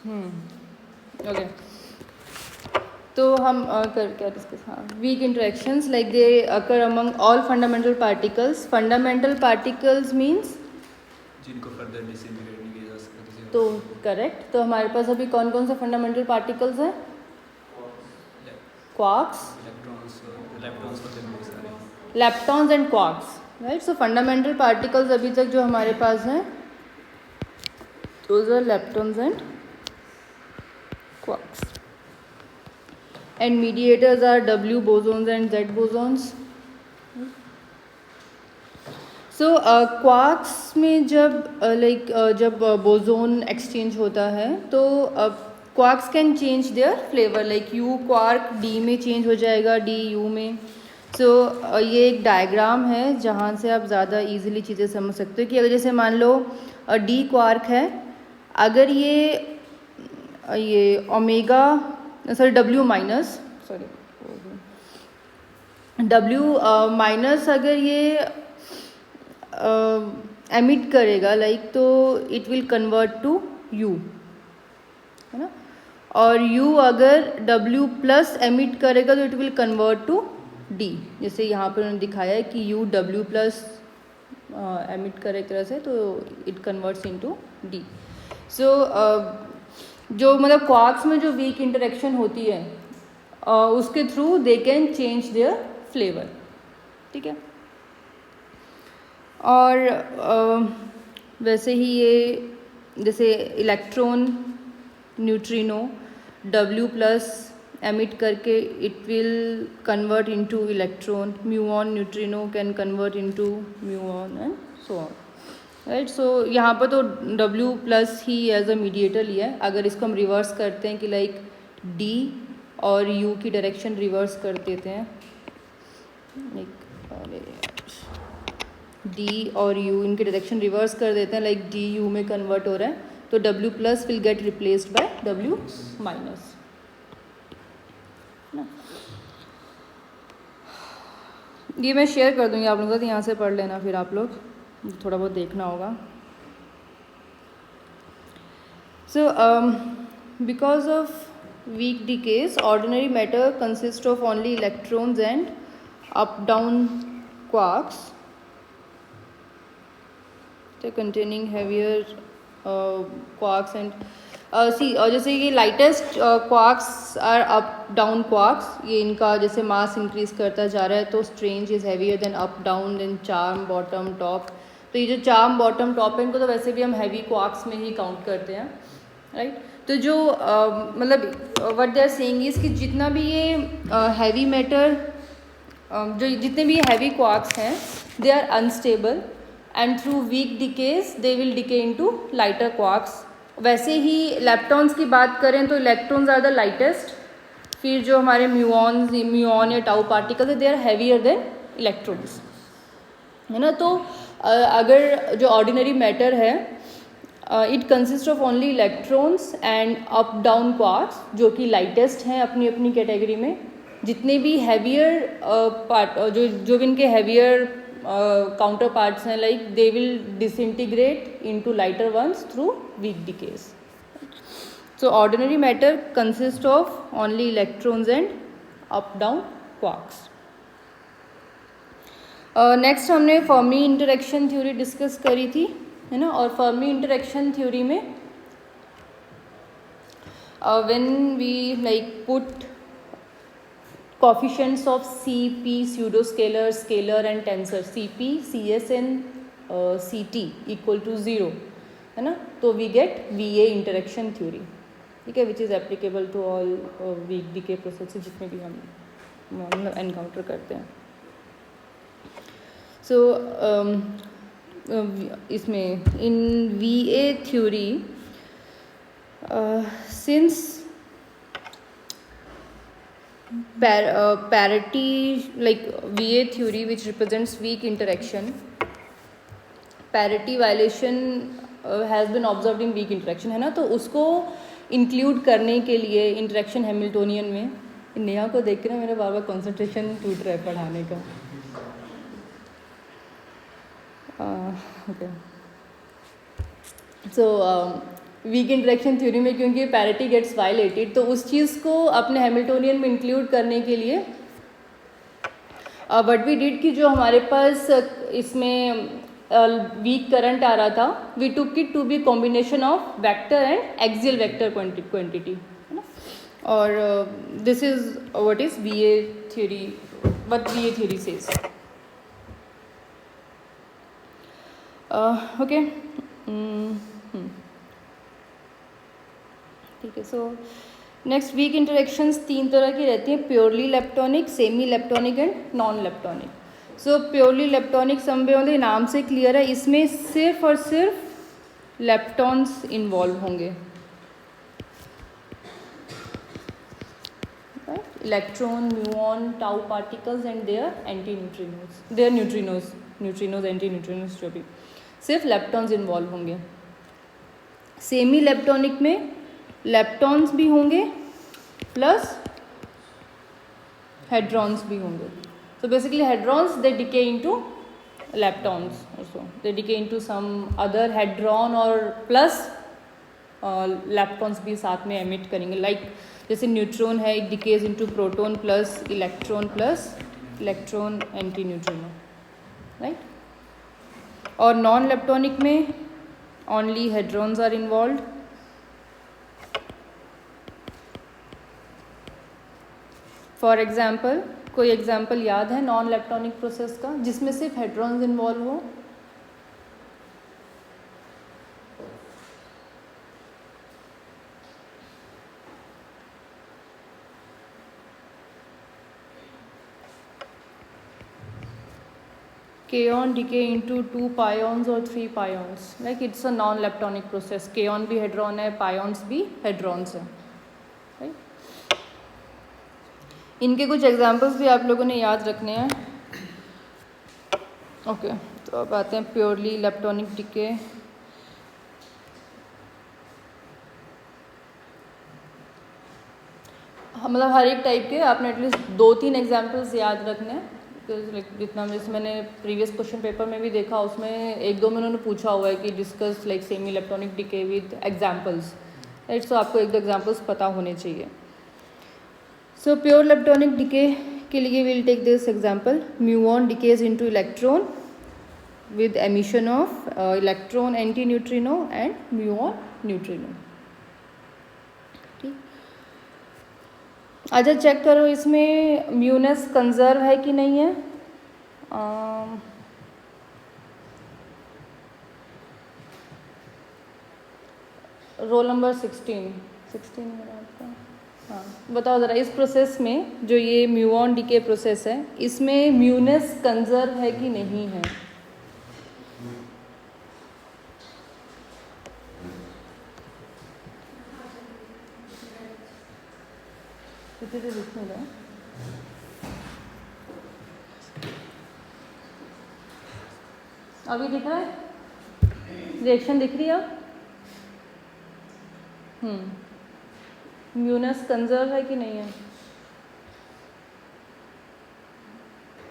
Okay, तो हम कर क्या डिस्कस, हाँ, weak interactions like they occur among all fundamental particles. Fundamental particles means जिनको फर्दर डिसइंटीग्रेट नहीं किया जा सकता किसी तो और करेक्ट. तो हमारे पास अभी कौन कौन से फंडामेंटल पार्टिकल्स हैं? क्वार्क्स, इलेक्ट्रॉन्स, लेप्टॉन्स होते हैं बहुत सारे. Leptons and quarks, right. So fundamental particles अभी तक जो हमारे पास हैं those are leptons and quarks. And mediators are W bosons and Z bosons. So quarks में जब जब बोजोन एक्सचेंज होता है तो quarks can change their flavour, like U quark D में चेंज हो जाएगा, डी यू में. सो ये एक डायग्राम है जहाँ से आप ज़्यादा इजीली चीज़ें समझ सकते हो कि अगर जैसे मान लो डी क्वार्क है, अगर ये ओमेगा सॉरी W माइनस अगर ये एमिट करेगा लाइक, तो it will convert to U, है ना. और U अगर W प्लस एमिट करेगा तो it will convert to D. जैसे यहाँ पर उन्होंने दिखाया है कि U W प्लस एमिट करे एक तरह से, तो इट कन्वर्ट्स इनटू D. सो जो मतलब क्वार्क्स में जो वीक इंटरेक्शन होती है उसके through they can change their flavour, ठीक है. और वैसे ही ये जैसे electron neutrino W plus emit करके it will convert into electron, muon neutrino can convert into muon and so on, right. So यहाँ पर तो W प्लस ही एज अ मीडिएटर लिया है. अगर इसको हम रिवर्स करते हैं कि लाइक D और U की डायरेक्शन रिवर्स कर देते हैं, D और U इनके डायरेक्शन रिवर्स कर देते हैं, लाइक D U में कन्वर्ट हो रहा है, तो W plus will get replaced by W minus. ये मैं शेयर कर दूँगी आप लोगों के साथ, यहाँ से पढ़ लेना फिर आप लोग, थोड़ा बहुत देखना होगा. So because of weak decays, ordinary matter consists of only electrons and up-down quarks. They containing heavier quarks and जैसे ये lightest quarks are up down quarks, ये इनका जैसे मास इंक्रीज करता जा रहा है, तो strange is heavier than up down then charm bottom top. तो ये जो चार्म बॉटम टॉप है इनको तो वैसे भी हम हैवी क्वार्क्स में ही काउंट करते हैं, राइट. तो जो मतलब what they are saying is कि जितना भी ये हैवी मैटर जो जितने भी हैवी क्वार्क्स हैं they are unstable and through weak decays they will decay into lighter quarks. वैसे ही लेप्टॉन्स की बात करें तो इलेक्ट्रॉन्स आर द लाइटेस्ट, फिर जो हमारे म्यूऑन या टाउ पार्टिकल्स है they are heavier than electrons, है ना. तो अगर जो ऑर्डिनरी मैटर है it consist of only electrons and up down quarks जो कि लाइटेस्ट हैं अपनी अपनी कैटेगरी में. जितने भी हैवियर पार्ट जो भी इनके हैवियर काउंटर पार्ट्स हैं like they will disintegrate into lighter ones through weak decays. So ordinary matter consist of only electrons and up down quarks. Next हमने फर्मी इंटरेक्शन थ्योरी डिस्कस करी थी, है ना. और फर्मी इंटरेक्शन थ्योरी में when we like put coefficients of Cp, pseudoscalar, scalar and tensor Cp, Cs and Ct equal to 0, है ना. तो we get Va interaction theory, ठीक है, which is applicable to all weak decay processes जितने भी हम encounter करते हैं. सो इसमें इन Va theory since parity like Va theory which represents weak interaction, parity violation has been observed in weak interaction, है ना. तो उसको इंक्लूड करने के लिए इंटरेक्शन हैमिल्टोनियन में, नेहा को देख के ना मेरा बार बार कॉन्सेंट्रेशन टूट रहा है पढ़ाने का. Okay. So weak interaction theory में क्योंकि पैरिटी गेट्स वायलेटेड, तो उस चीज़ को अपने हैमिल्टोनियन में इंक्लूड करने के लिए व्हाट वी डिड कि जो हमारे पास इसमें वीक करंट आ रहा था, we took it to be combination of vector and axial vector quantity, है ना. और this is what is VA theory, what VA theory says. Okay, ठीक है. सो नेक्स्ट, वीक इंटरेक्शंस 3 तरह की रहती हैं: purely leptonic, semi leptonic and non leptonic. So purely leptonic संबंधी नाम से क्लियर है, इसमें सिर्फ और सिर्फ लेप्टॉन्स इन्वॉल्व होंगे. Electron, muon, tau particles and their anti neutrinos, their neutrinos anti neutrinos, जो भी सिर्फ लेप्टॉन्स इन्वॉल्व होंगे. सेमी लेप्टोनिक में लेप्टॉन्स भी होंगे प्लस हेड्रॉन्स भी होंगे. So basically hadrons, they decay into leptons also. They decay into some other hadron और plus leptons भी साथ में emit करेंगे. Like जैसे न्यूट्रॉन है, it decays into proton plus electron anti neutrino, right? और नॉन लेप्टोनिक में only hadrons are involved. For example, कोई एग्जाम्पल याद है नॉन लेप्टोनिक प्रोसेस का जिसमें सिर्फ हेड्रॉन्स इन्वॉल्व हो? केऑन डिके इनटू 2 पायोन्स और 3 pions, like it's a non leptonic process. Kaon भी हेड्रॉन है, पायोन्स भी हेड्रॉन्स है, राइट. इनके कुछ एग्जाम्पल्स भी आप लोगों ने याद रखने हैं. ओके, तो अब आते हैं प्योरली लेप्टोनिक डिके. मतलब हर एक टाइप के आपने एटलीस्ट 2-3 एग्जाम्पल्स याद रखने हैं. जितना जैसे मैंने प्रीवियस क्वेश्चन पेपर में भी देखा, उसमें 1-2 में उन्होंने पूछा हुआ है कि discuss like semi electronic decay with examples, right. So आपको 1-2 एग्जाम्पल्स पता होने चाहिए. सो प्योर इलेक्ट्रॉनिक डिके के लिए will take this example: muon decays into electron with emission of electron anti neutrino and muon neutrino. ठीक. अच्छा, check करो इसमें म्यूनेस कंजर्व है कि नहीं है. रोल नंबर 16 मेरा आपका. हाँ, बताओ ज़रा, इस प्रोसेस में जो ये म्यूऑन डिके प्रोसेस है, इसमें म्यूनेस कंजर्व है कि नहीं है. लिखने दो. अभी दिख रहा है, रिएक्शन दिख रही है. म्यूनस कंजर्व है कि नहीं है?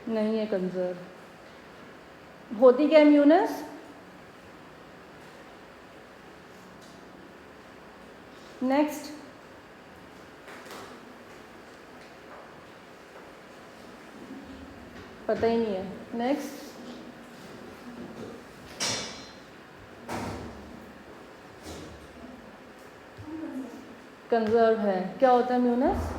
नहीं है कंजर्व. होती क्या है म्यूनस? नेक्स्ट, पता ही नहीं है. नेक्स्ट, कंजर्व है. क्या होता है म्यूनस?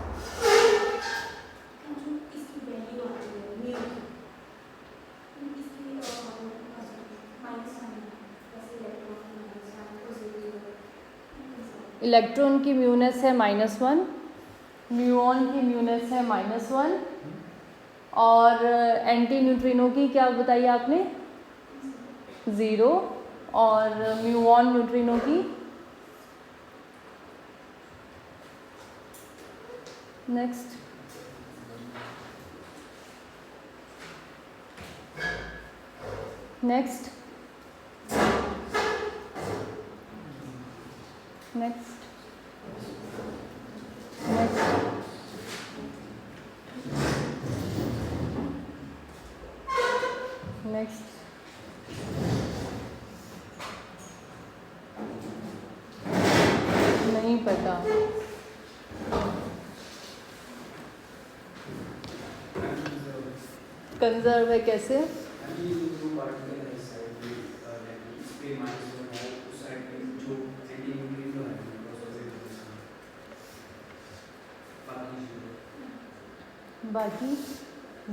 इलेक्ट्रॉन की म्यूनस है -1, म्यूऑन की म्यूनस है -1, और एंटी न्यूट्रिनो की क्या बताइए आपने? 0, और म्यूऑन न्यूट्रिनो की next. Next, next, next, next, conserve है कैसे? अभी जो पार्टिकल है इस साइड पे इस पे माइनस वन है, उस साइड पे जो एंटी न्यूट्रिनो है बाकी जीरो। बाकी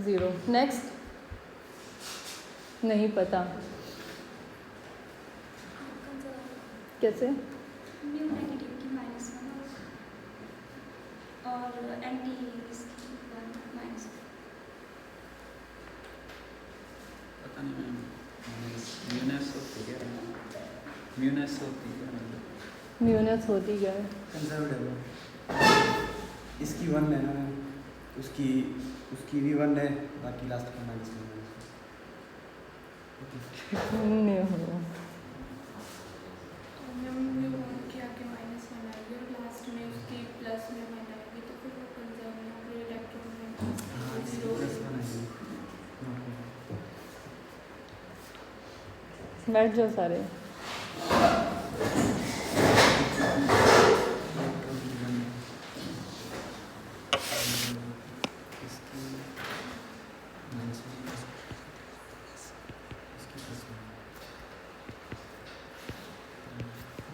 0। नेक्स्ट नहीं पता कैसे? न्यू नेगेटिव की -1 और एंटी इसकी 1 -1। पता नहीं मैम, म्यूनेस होती है, म्यूनेस होती है मतलब म्यूनेस होती क्या है? कंजर्व्ड है इसकी वन है ना, उसकी उसकी भी वन है, बाकी लास्ट का माइनस वन नहीं हो मैम न्यू के आगे -1 आएगी और लास्ट में उसकी प्लस में 1 आएगी, तो फिर वो कंजर्व में फिर इलेक्ट्रॉन में जीरो। बैठ जाओ सारे।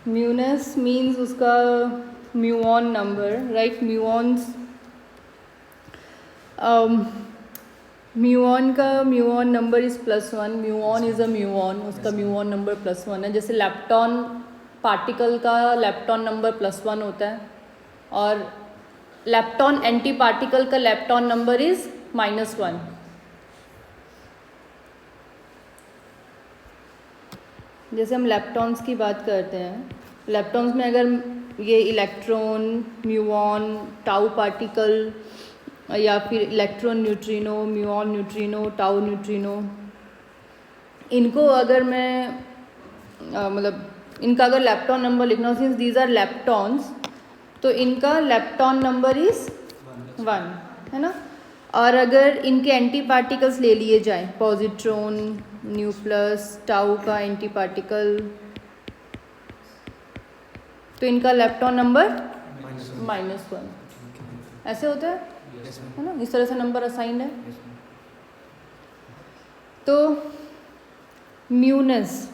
म्यूनस मीन्स उसका म्यूऑन नंबर, राइट? म्यूऑन्स म्यूऑन का muon number is +1। Muon is a muon, उसका म्यूऑन नंबर +1 है। जैसे लेप्टॉन पार्टिकल का लेप्टॉन नंबर +1 होता है, और लेप्टॉन एंटी पार्टिकल का लेप्टॉन नंबर इज़ -1। जैसे हम लेप्टॉन्स की बात करते हैं, लेप्टॉन्स में अगर ये इलेक्ट्रॉन, म्यूऑन, टाउ पार्टिकल या फिर electron neutrino, muon neutrino, tau neutrino, इनको अगर मैं मतलब इनका अगर लेप्टॉन नंबर लिखना हो, सिंस दीज आर लेप्टॉन्स, तो इनका लेप्टॉन नंबर इज़ 1, है ना? और अगर इनके एंटी पार्टिकल्स ले लिए जाएं, पॉजिट्रॉन, न्यू प्लस, टाउ का एंटी पार्टिकल, तो इनका लेप्टॉन नंबर -1 ऐसे होता है ना? इस तरह से नंबर असाइंड है। तो म्यूनस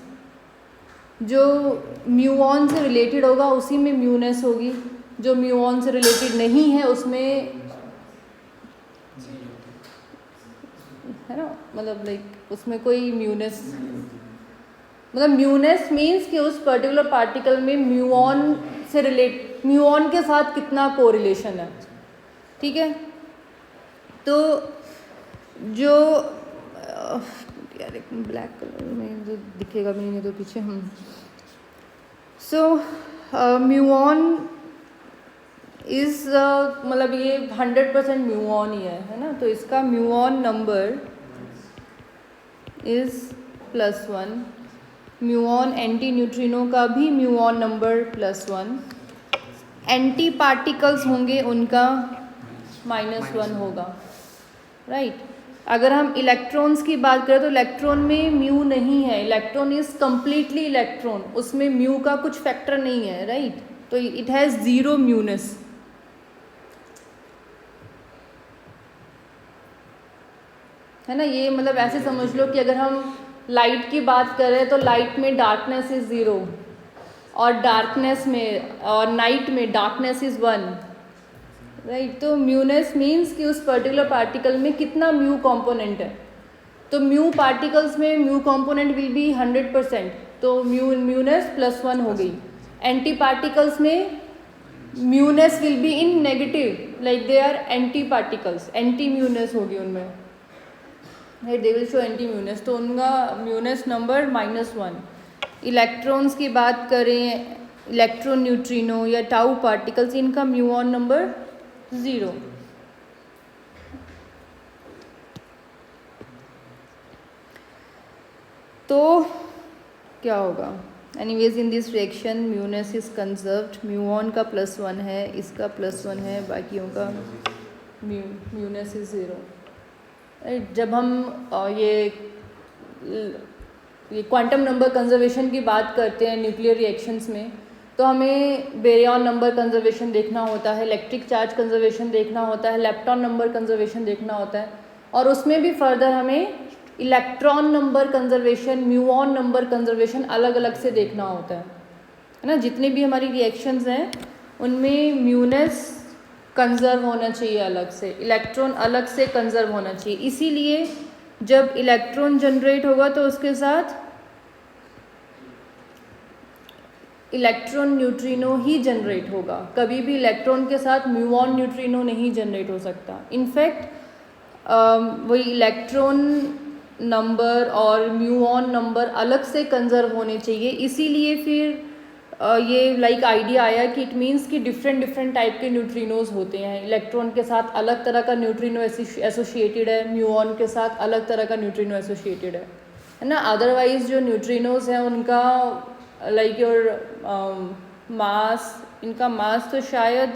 जो म्यूऑन से रिलेटेड होगा उसी में म्यूनस होगी, जो म्यूऑन से रिलेटेड नहीं है उसमें, है ना? मतलब लाइक उसमें कोई म्यूनस, मतलब म्यूनस मीन्स कि उस पर्टिकुलर पार्टिकल में म्यूऑन से म्यूऑन के साथ कितना कोरिलेशन है, ठीक है? तो जो यार एक ब्लैक कलर में जो दिखेगा भी नहीं तो पीछे हम, सो म्यूऑन इज़ मतलब ये 100% म्यूऑन ही है ना? तो इसका muon number is +1। Muon anti neutrino का भी म्यूऑन नंबर +1। एंटी पार्टिकल्स होंगे उनका -1 होगा, राइट? अगर हम इलेक्ट्रॉन्स की बात करें तो इलेक्ट्रॉन में म्यू नहीं है, इलेक्ट्रॉन इज़ कम्प्लीटली इलेक्ट्रॉन, उसमें म्यू का कुछ फैक्टर नहीं है, राइट? तो इट हैज़ 0 म्यूनस। है ना? ये मतलब ऐसे समझ लो कि अगर हम लाइट की बात करें तो लाइट में डार्कनेस इज़ 0, और डार्कनेस में और नाइट में डार्कनेस इज़ 1, राइट? तो म्यूनस मीन्स कि उस पर्टिकुलर पार्टिकल में कितना म्यू कंपोनेंट है। तो म्यू पार्टिकल्स में म्यू कंपोनेंट विल बी 100%, तो म्यूनस +1 हो गई। एंटी पार्टिकल्स में muonness will be in negative, like they are anti particles, anti muonness होगी उनमें, राइट? They will show anti muonness, तो उनका म्यूनस नंबर -1। इलेक्ट्रॉन्स की बात करें, इलेक्ट्रॉन न्यूट्रिनो या टाउ पार्टिकल्स, इनका म्यूऑन नंबर 0। तो क्या होगा? Anyways in this reaction muonness is conserved, muon का +1 है, इसका +1 है, बाकियों का म्यूनस इज 0, राइट? जब हम ये क्वांटम नंबर कंजर्वेशन की बात करते हैं न्यूक्लियर रिएक्शंस में, तो हमें बेरियन नंबर कंजर्वेशन देखना होता है, इलेक्ट्रिक चार्ज कंजर्वेशन देखना होता है, लेप्टॉन नंबर कंजर्वेशन देखना होता है। और उसमें भी फर्दर हमें electron number conservation, muon number conservation अलग अलग से देखना होता है ना। जितने भी हमारी रिएक्शंस हैं उनमें म्यूनेस कंजर्व होना चाहिए अलग से, इलेक्ट्रॉन अलग से कंजर्व होना चाहिए। इसीलिए जब इलेक्ट्रॉन जनरेट होगा तो उसके साथ इलेक्ट्रॉन न्यूट्रिनो ही जनरेट होगा, कभी भी इलेक्ट्रॉन के साथ म्यूऑन न्यूट्रिनो नहीं जनरेट हो सकता। इनफैक्ट वही इलेक्ट्रॉन नंबर और म्यूऑन नंबर अलग से कंजर्व होने चाहिए। इसीलिए फिर ये लाइक आइडिया आया कि इट मीन्स कि डिफरेंट टाइप के न्यूट्रिनोज होते हैं। इलेक्ट्रॉन के साथ अलग तरह का न्यूट्रिनो एसोसिएटेड है, म्यूऑन के साथ अलग तरह का न्यूट्रिनो एसोसिएटेड है ना। अदरवाइज जो न्यूट्रिनोज हैं उनका लाइक योर मास, इनका मास तो शायद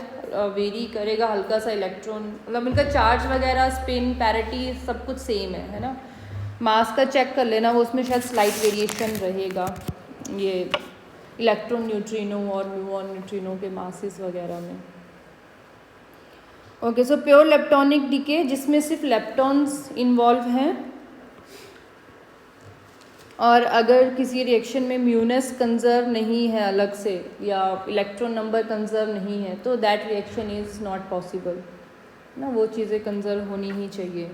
वेरी करेगा हल्का सा, इलेक्ट्रॉन मतलब इनका चार्ज वगैरह, स्पिन, पैरिटी सब कुछ सेम है ना। मास का चेक कर लेना, वो उसमें शायद स्लाइट वेरिएशन रहेगा ये इलेक्ट्रॉन न्यूट्रिनो और म्यूऑन न्यूट्रिनो के मासेस वगैरह में। ओके, सो प्योर लेप्टोनिक डीके जिसमें सिर्फ लेप्टॉन्स इन्वॉल्व हैं, और अगर किसी रिएक्शन में म्यूनेस कंजर्व नहीं है अलग से या इलेक्ट्रॉन नंबर कंजर्व नहीं है तो that reaction is not possible ना, वो चीज़ें कंजर्व होनी ही चाहिए।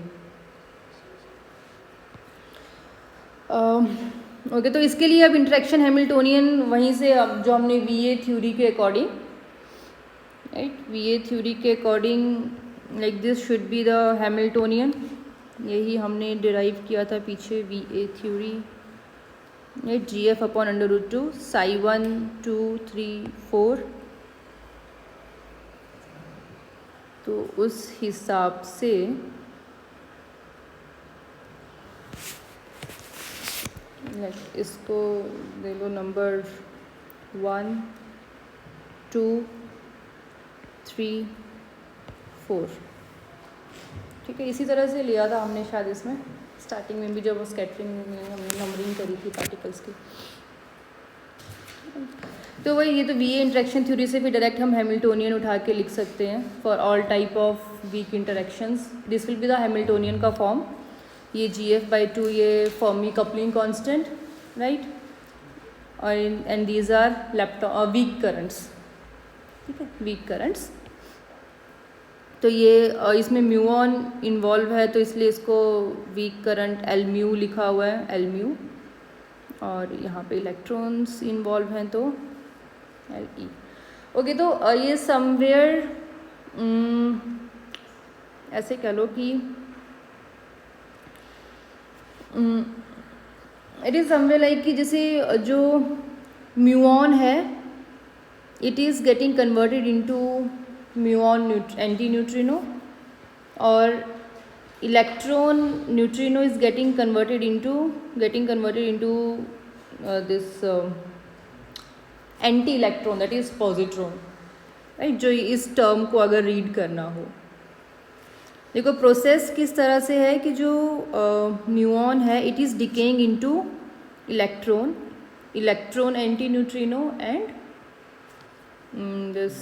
ओके, तो इसके लिए अब इंटरेक्शन हैमिल्टोनियन वहीं से अब जो हमने वीए थ्योरी के अकॉर्डिंग, राइट, वीए थ्योरी के according like this should be the Hamiltonian, यही हमने डिराइव किया था पीछे वीए थ्योरी, राइट, GF/√2 psi 1 2 3 4। तो उस हिसाब से इसको दे लो नंबर 1 2 3 4, ठीक है। इसी तरह से लिया था हमने शायद इसमें स्टार्टिंग में भी, जब वो स्कैटरिंग में हमने नंबरिंग करी थी पार्टिकल्स की। तो वही, ये तो वीए इंटरेक्शन थ्योरी से भी डायरेक्ट हम हैमिल्टोनियन उठा के लिख सकते हैं for all type of weak interactions. This will be the Hamiltonian का फॉर्म। ये GF/2 ये फर्मी कपलिंग कांस्टेंट, राइट, और and these are weak currents, ठीक है, वीक करंट्स। तो ये इसमें म्यूऑन इन्वॉल्व है तो इसलिए इसको वीक करंट एल म्यू लिखा हुआ है, एल म्यू, और यहाँ पे इलेक्ट्रॉन्स इन्वॉल्व हैं तो एल ई। ओके, तो ये समवेयर ऐसे कह लो कि इट इज़ समवेयर लाइक कि जैसे जो म्यूऑन है it is getting converted into muon anti neutrino, और electron neutrino is getting converted into this anti electron, that is positron, right. जो इस टर्म को अगर रीड करना हो, देखो प्रोसेस किस तरह से है कि जो म्यूऑन है it is decaying into electron anti neutrino and this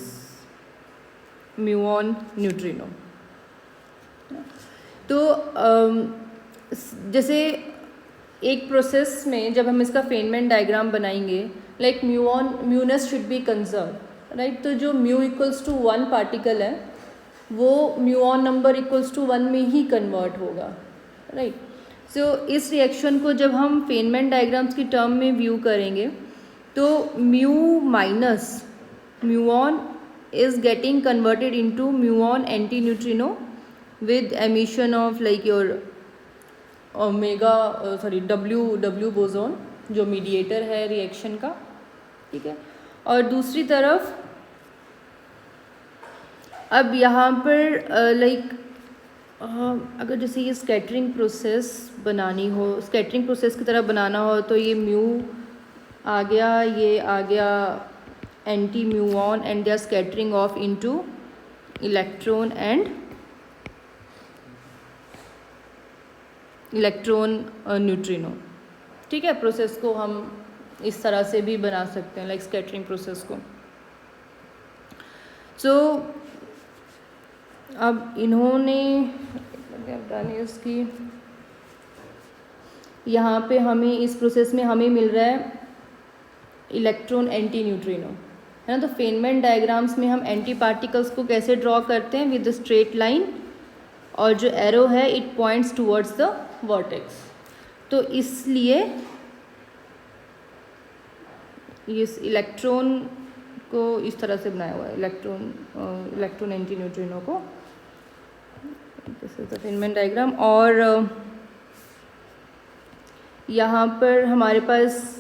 muon neutrino. तो जैसे एक प्रोसेस में जब हम इसका फेनमैन डायग्राम बनाएंगे, like muonness should be conserve, right. तो जो म्यू इक्वल्स टू 1 पार्टिकल है वो म्यूऑन नंबर इक्वल्स टू 1 में ही कन्वर्ट होगा, राइट। सो इस रिएक्शन को जब हम फेनमैन डायग्राम्स की टर्म में व्यू करेंगे तो mu minus muon is getting converted into muon antineutrino with emission of like your W boson जो मीडिएटर है रिएक्शन का, ठीक है। और दूसरी तरफ अब यहाँ पर लाइक अगर जैसे ये स्कैटरिंग प्रोसेस बनानी हो, स्कैटरिंग प्रोसेस की तरह बनाना हो तो ये म्यू आ गया, ये आ गया anti muon and they are scattering off into electron and electron neutrino, ठीक है। प्रोसेस को हम इस तरह से भी बना सकते हैं, लाइक स्कैटरिंग प्रोसेस को। सो अब इन्होंने कि यहाँ पे हमें इस प्रोसेस में हमें मिल रहा है इलेक्ट्रॉन एंटी न्यूट्रिनो, है ना। तो फेनमैन डायग्राम्स में हम एंटी पार्टिकल्स को कैसे ड्रॉ करते हैं, विद द स्ट्रेट लाइन, और जो एरो है it points towards the vertex. तो इसलिए इस इलेक्ट्रॉन को इस तरह से बनाया हुआ है, इलेक्ट्रॉन एंटी न्यूट्रिनो को, this is the Feynman diagram. और यहाँ पर हमारे पास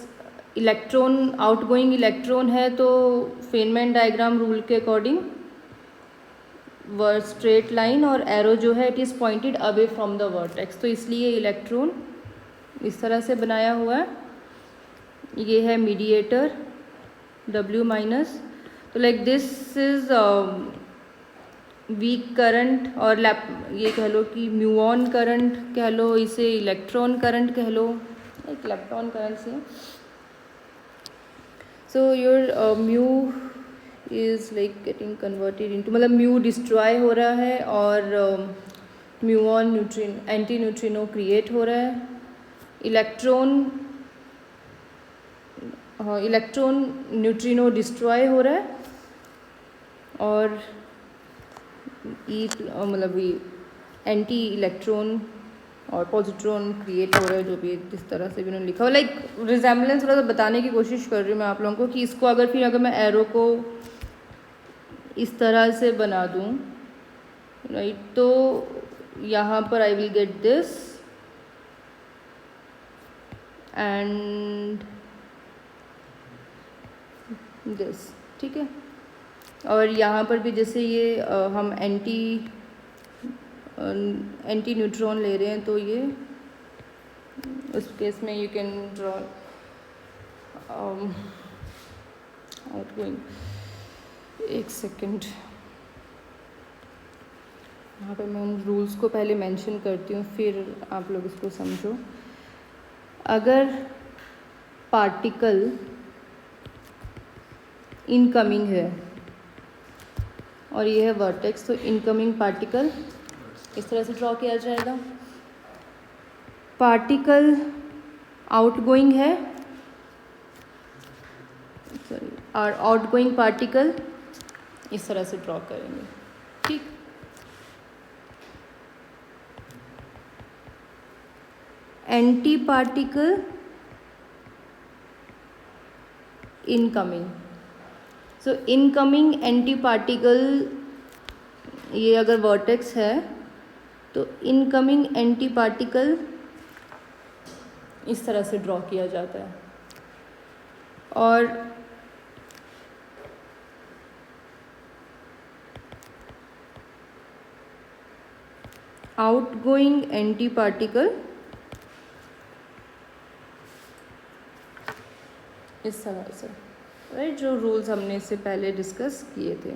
इलेक्ट्रॉन, आउटगोइंग इलेक्ट्रॉन है, तो फेनमैन डायग्राम रूल के अकॉर्डिंग स्ट्रेट लाइन और एरो जो है it is pointed away from the vertex. तो इसलिए इलेक्ट्रॉन इस तरह से बनाया हुआ है। ये है मीडिएटर W माइनस। तो like this is weak current, और ये कह लो कि म्यूऑन करंट कह लो, इसे इलेक्ट्रॉन करंट कह लो, एक इलेक्ट्रॉन करंट से। So your mu is like getting converted into, मतलब म्यू डिस्ट्रॉय हो रहा है और म्यूऑन एंटी न्यूट्रिनो क्रिएट हो रहा है। इलेक्ट्रॉन न्यूट्रिनो डिस्ट्रॉय हो रहा है, और मतलब ये एंटी इलेक्ट्रॉन और पॉजिट्रॉन क्रिएट हो रहा है, जो भी जिस तरह से भी उन्होंने लिखा हुआ। लाइक रिजेम्बलेंस थोड़ा सा बताने की कोशिश कर रही हूँ मैं आप लोगों को कि इसको अगर मैं एरो को इस तरह से बना दूँ, राइट, तो यहाँ पर I will get this and this, ठीक है। और यहाँ पर भी जैसे ये हम एंटी न्यूट्रॉन ले रहे हैं, तो ये उस केस में यू कैन ड्रॉ आउटगोइंग। एक सेकंड, यहाँ पे मैं उन रूल्स को पहले मेंशन करती हूँ, फिर आप लोग इसको समझो। अगर पार्टिकल इनकमिंग है और ये है वर्टेक्स, तो इनकमिंग पार्टिकल इस तरह से ड्रॉ किया जाएगा। पार्टिकल आउटगोइंग है, सॉरी, और आउटगोइंग पार्टिकल इस तरह से ड्रॉ करेंगे, ठीक। एंटी पार्टिकल इनकमिंग, सो इनकमिंग एंटी पार्टिकल, ये अगर वर्टेक्स है तो इनकमिंग एंटी पार्टिकल इस तरह से ड्रॉ किया जाता है। और आउटगोइंग एंटी पार्टिकल इस तरह से, राइट, जो रूल्स हमने इससे पहले डिस्कस किए थे।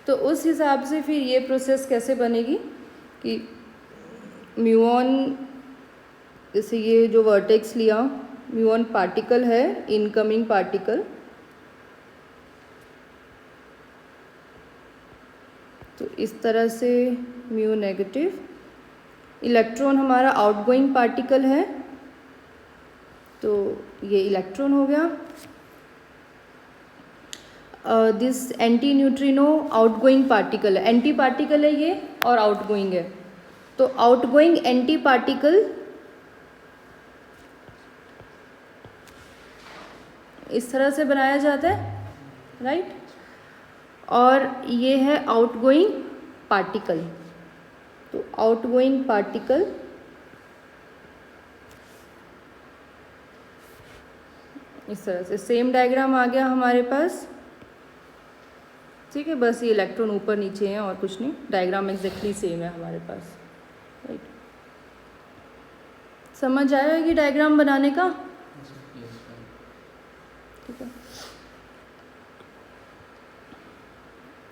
तो उस हिसाब से फिर ये प्रोसेस कैसे बनेगी कि म्यूऑन, जैसे ये जो वर्टेक्स लिया, म्यूऑन पार्टिकल है, इनकमिंग पार्टिकल, तो इस तरह से म्यू नेगेटिव। इलेक्ट्रॉन हमारा आउटगोइंग पार्टिकल है, तो ये इलेक्ट्रॉन हो गया। This anti neutrino outgoing particle है, एंटी पार्टिकल है ये और आउटगोइंग है, तो आउटगोइंग एंटी पार्टिकल इस तरह से बनाया जाता है, राइट। और ये है आउटगोइंग पार्टिकल, तो आउटगोइंग पार्टिकल इस तरह से। सेम डायग्राम आ गया हमारे पास, ठीक है, बस ये इलेक्ट्रॉन ऊपर नीचे हैं और कुछ नहीं, डायग्राम एग्जैक्टली सेम है हमारे पास, राइट। समझ आया कि डायग्राम बनाने का, ठीक है,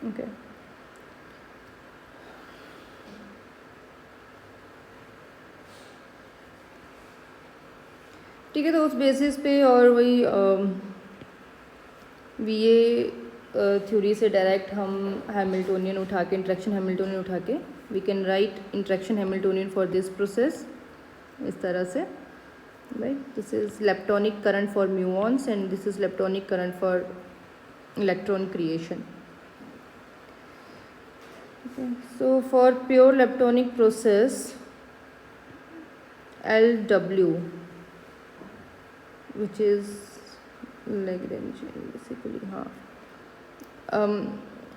ओके। ठीक है, तो उस बेसिस पे और वही VA थ्योरी से डायरेक्ट हम हैमिल्टोनियन उठा के, इंटरेक्शन हैमिल्टोनियन उठा के we can write interaction Hamiltonian for this process इस तरह से, right. This is leptonic current for muons and this is leptonic current for electron creation. Okay. So for pure leptonic process, LW, which is Lagrange basically,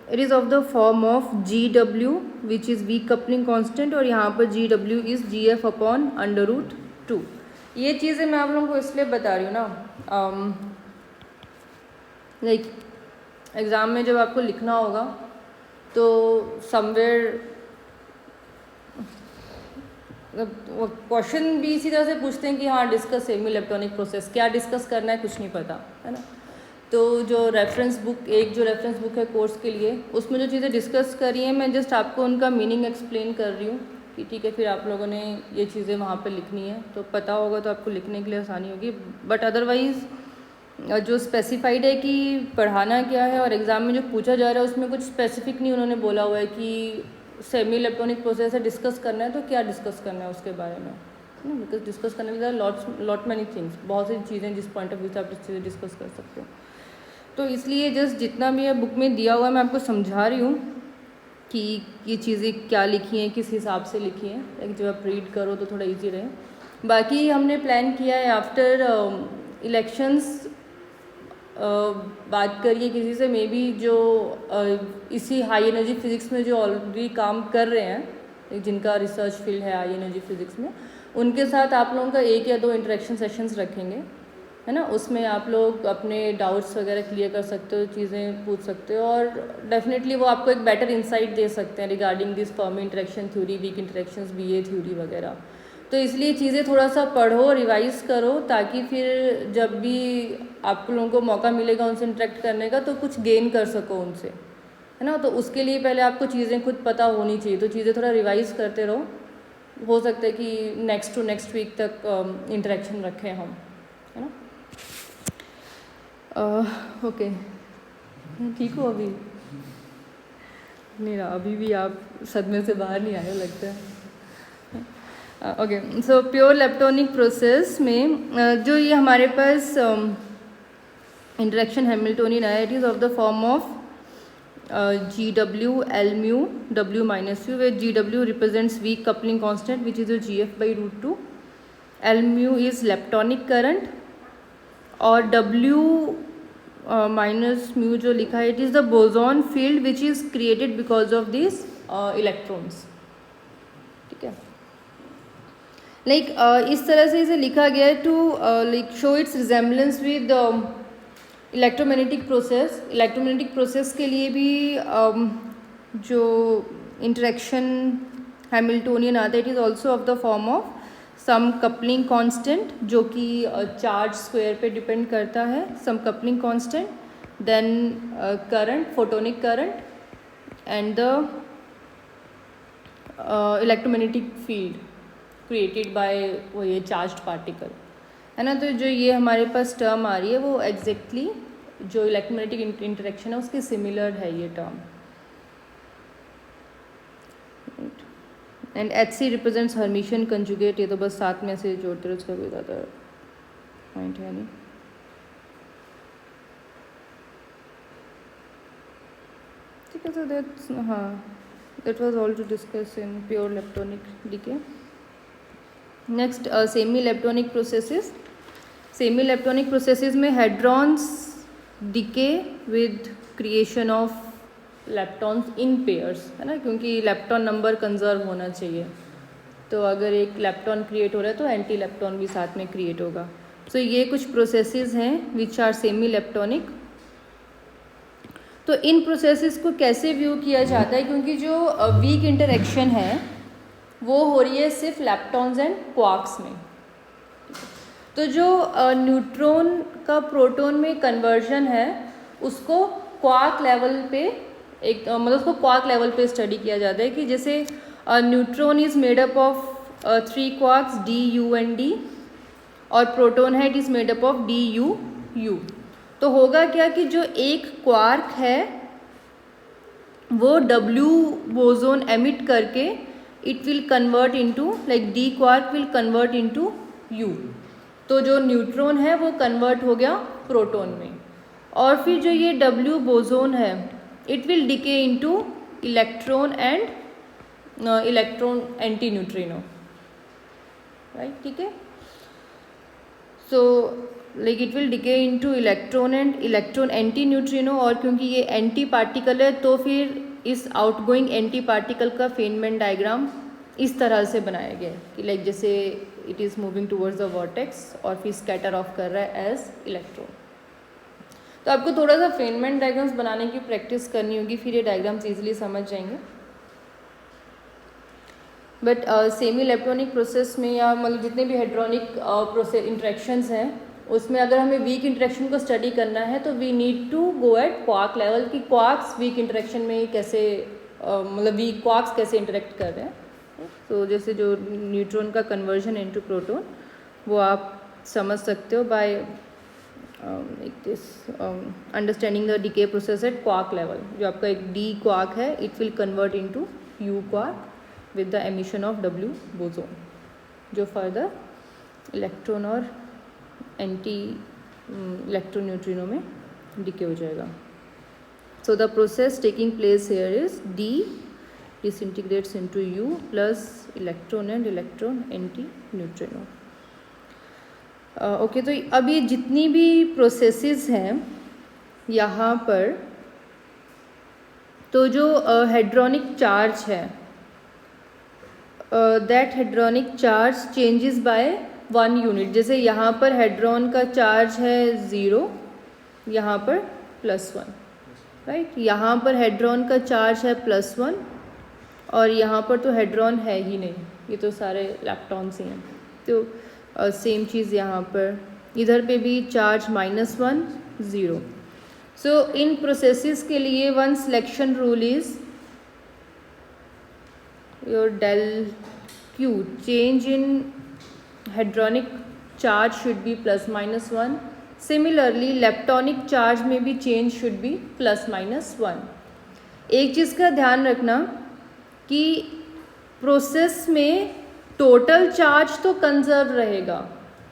it is of the form of GW, which is weak coupling constant, और यहाँ पर GW is GF upon √2. ये चीज़ें मैं आप लोगों को इसलिए बता रही हूँ ना, लाइक एग्ज़ाम में जब आपको लिखना होगा तो समवेयर क्वेश्चन भी इसी तरह से पूछते हैं कि हाँ डिस्कस सेमी इलेक्ट्रॉनिक प्रोसेस, क्या डिस्कस करना है कुछ नहीं पता है ना. तो जो रेफरेंस बुक है कोर्स के लिए, उसमें जो चीज़ें डिस्कस करी हैं मैं जस्ट आपको उनका मीनिंग एक्सप्लेन कर रही हूँ कि ठीक है, फिर आप लोगों ने ये चीज़ें वहाँ पे लिखनी है तो पता होगा तो आपको लिखने के लिए आसानी होगी. बट अदरवाइज़ जो स्पेसिफाइड है कि पढ़ाना क्या है और एग्ज़ाम में जो पूछा जा रहा है उसमें कुछ स्पेसिफिक नहीं उन्होंने बोला हुआ है कि सेमी इलेक्ट्रॉनिक प्रोसेस है डिस्कस करना है तो क्या डिस्कस करना है उसके बारे में, बिकॉज डिस्कस करने के लिए लॉट मैनी थिंग्स, बहुत सारी चीज़ें जिस पॉइंट ऑफ व्यू से आप चीज़ें डिस्कस कर सकते हो. तो इसलिए जस्ट जितना भी है बुक में दिया हुआ है मैं आपको समझा रही हूँ कि ये चीज़ें क्या लिखी हैं, किस हिसाब से लिखी हैं, एक जब आप रीड करो तो थोड़ा इजी रहे. बाकी हमने प्लान किया है आफ्टर इलेक्शंस बात करिए किसी से मे बी जो इसी हाई एनर्जी फिज़िक्स में जो ऑलरेडी काम कर रहे हैं, जिनका रिसर्च फील्ड है हाई एनर्जी फिज़िक्स में, उनके साथ आप लोगों का 1 या 2 इंटरेक्शन सेशंस रखेंगे, है ना. उसमें आप लोग अपने डाउट्स वगैरह क्लियर कर सकते हो, चीज़ें पूछ सकते हो और डेफिनेटली वो आपको एक बेटर इंसाइट दे सकते हैं regarding this Fermi interaction theory, weak interactions, BA theory वगैरह. तो इसलिए चीज़ें थोड़ा सा पढ़ो, रिवाइज़ करो, ताकि फिर जब भी आप लोगों को मौका मिलेगा उनसे इंटरेक्ट करने का तो कुछ गेन कर सको उनसे, है ना. तो उसके लिए पहले आपको चीज़ें खुद पता होनी चाहिए, तो चीज़ें थोड़ा रिवाइज़ करते रहो. हो सकता है कि नेक्स्ट वीक तक इंटरेक्शन रखें हम, है ना. ओके, ठीक हो अभी? नहीं रहा अभी भी, आप सदमे से बाहर नहीं आए लगता है. ओके, सो प्योर लेप्टोनिक प्रोसेस में जो ये हमारे पास इंटरेक्शन हैमिल्टोनियन है, it is of the form of GW L mu W minus U, where GW represents weak coupling constant which is a GF by √2. L mu is leptonic current और W minus mu जो लिखा है, it is the boson field which is created because of these electrons. ठीक है, like इस तरह से इसे लिखा गया है to like show its resemblance with electromagnetic process. Electromagnetic process के लिए भी जो इंटरेक्शन हैमिल्टोनियन आता है, it is also of the form of some coupling constant जो कि चार्ज स्क्वायर पे डिपेंड करता है, some coupling constant, then current, photonic current and the electromagnetic field created by वो ये चार्ज्ड पार्टिकल, है ना. तो जो ये हमारे पास टर्म आ रही है वो एग्जैक्टली जो इलेक्ट्रोमैग्नेटिक इंटरेक्शन है उसके सिमिलर है ये term. And HC represents Hermitian conjugate. ये तो बस साथ में से जोड़ते रहो, उसका कोई ज़्यादा पॉइंट है नहीं. ठीक है, तो that's that was all to discuss in pure leptonic decay. Next, semi leptonic processes. Semi leptonic processes में hadrons decay with creation of leptons in pairs, है ना, क्योंकि lepton नंबर कंजर्व होना चाहिए. तो अगर एक lepton क्रिएट हो रहा है तो एंटी lepton भी साथ में क्रिएट होगा. तो ये कुछ प्रोसेसेस हैं विच आर सेमी लेप्टोनिक. तो इन प्रोसेसेस को कैसे व्यू किया जाता है, क्योंकि जो वीक इंटरेक्शन है वो हो रही है सिर्फ लैप्टॉन्स एंड क्वार्क्स में. तो जो न्यूट्रॉन का प्रोटॉन में कन्वर्जन है उसको क्वार्क लेवल पे एक मतलब उसको क्वार्क लेवल पे स्टडी किया जाता है कि जैसे neutron is made up of 3 quarks D U and D और प्रोटॉन है it is made up of D U U. तो होगा क्या कि जो एक क्वार्क है वो W बोसोन एमिट करके it will convert into like D quark will convert into U। तो जो न्यूट्रॉन है वो कन्वर्ट हो गया प्रोटॉन में, और फिर जो ये W बोसोन है it will decay into electron and electron anti neutrino, right, ठीक है। So like it will decay into electron and electron anti neutrino, और क्योंकि ये एंटी पार्टिकल है तो फिर इस आउटगोइंग एंटी पार्टिकल का फेनमैन डायग्राम इस तरह से बनाया गया है कि लाइक जैसे it is moving towards the vertex और फिर स्कैटर ऑफ कर रहा है एज इलेक्ट्रॉन। तो आपको थोड़ा सा फेनमैन डायग्राम्स बनाने की प्रैक्टिस करनी होगी, फिर ये डायग्राम्स ईजिली समझ जाएंगे। बट सेमी इलेक्ट्रॉनिक प्रोसेस में या मतलब जितने भी हेड्रोनिक प्रोसेस इंटरेक्शंस हैं उसमें अगर हमें वीक इंटरेक्शन को स्टडी करना है तो we need to go at quark level कि क्वार्क्स वीक इंटरेक्शन में कैसे मतलब वीक क्वार्क्स कैसे इंटरेक्ट कर रहे हैं। तो जैसे जो न्यूट्रॉन का कन्वर्जन इनटू प्रोटॉन वो आप समझ सकते हो by like this understanding the decay process at quark level. जो आपका एक D क्वार्क है it will convert into U quark with the emission of W boson, जो फर्दर इलेक्ट्रॉन और एंटी इलेक्ट्रॉन न्यूट्रिनो में डिके हो जाएगा। So the process taking place here is D disintegrates into U plus electron and electron anti neutrino. Okay, तो अब ये जितनी भी प्रोसेसेस हैं यहाँ पर, तो जो हेड्रोनिक चार्ज है that hadronic charge changes by 1 unit. जैसे यहाँ पर हेड्रॉन का चार्ज है 0, यहाँ पर +1, राइट। यहाँ पर हेड्रॉन का चार्ज है +1 और यहाँ पर तो हेड्रॉन है ही नहीं, ये तो सारे लैप्टॉन्स ही हैं। तो सेम चीज़ यहाँ पर, इधर पे भी चार्ज -1 0। सो इन प्रोसेसेस के लिए one selection rule is your del Q change in hadronic charge should be ±1। Similarly leptonic charge में भी change should be ±1। एक चीज़ का ध्यान रखना कि प्रोसेस में टोटल चार्ज तो कंजर्व रहेगा।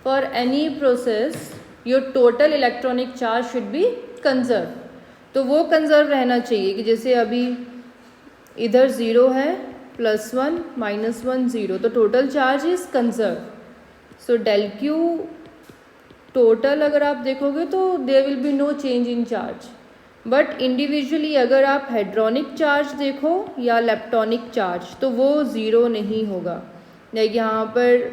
For any process your total electronic charge should be conserve. तो वो कंजर्व रहना चाहिए कि जैसे अभी इधर 0 है, +1 -1 0, तो total charge is conserve. So del Q total अगर आप देखोगे तो there will be no change in charge, but individually अगर आप हेड्रोनिक चार्ज देखो या लेप्टोनिक चार्ज तो वो 0 नहीं होगा। लाइक यहाँ पर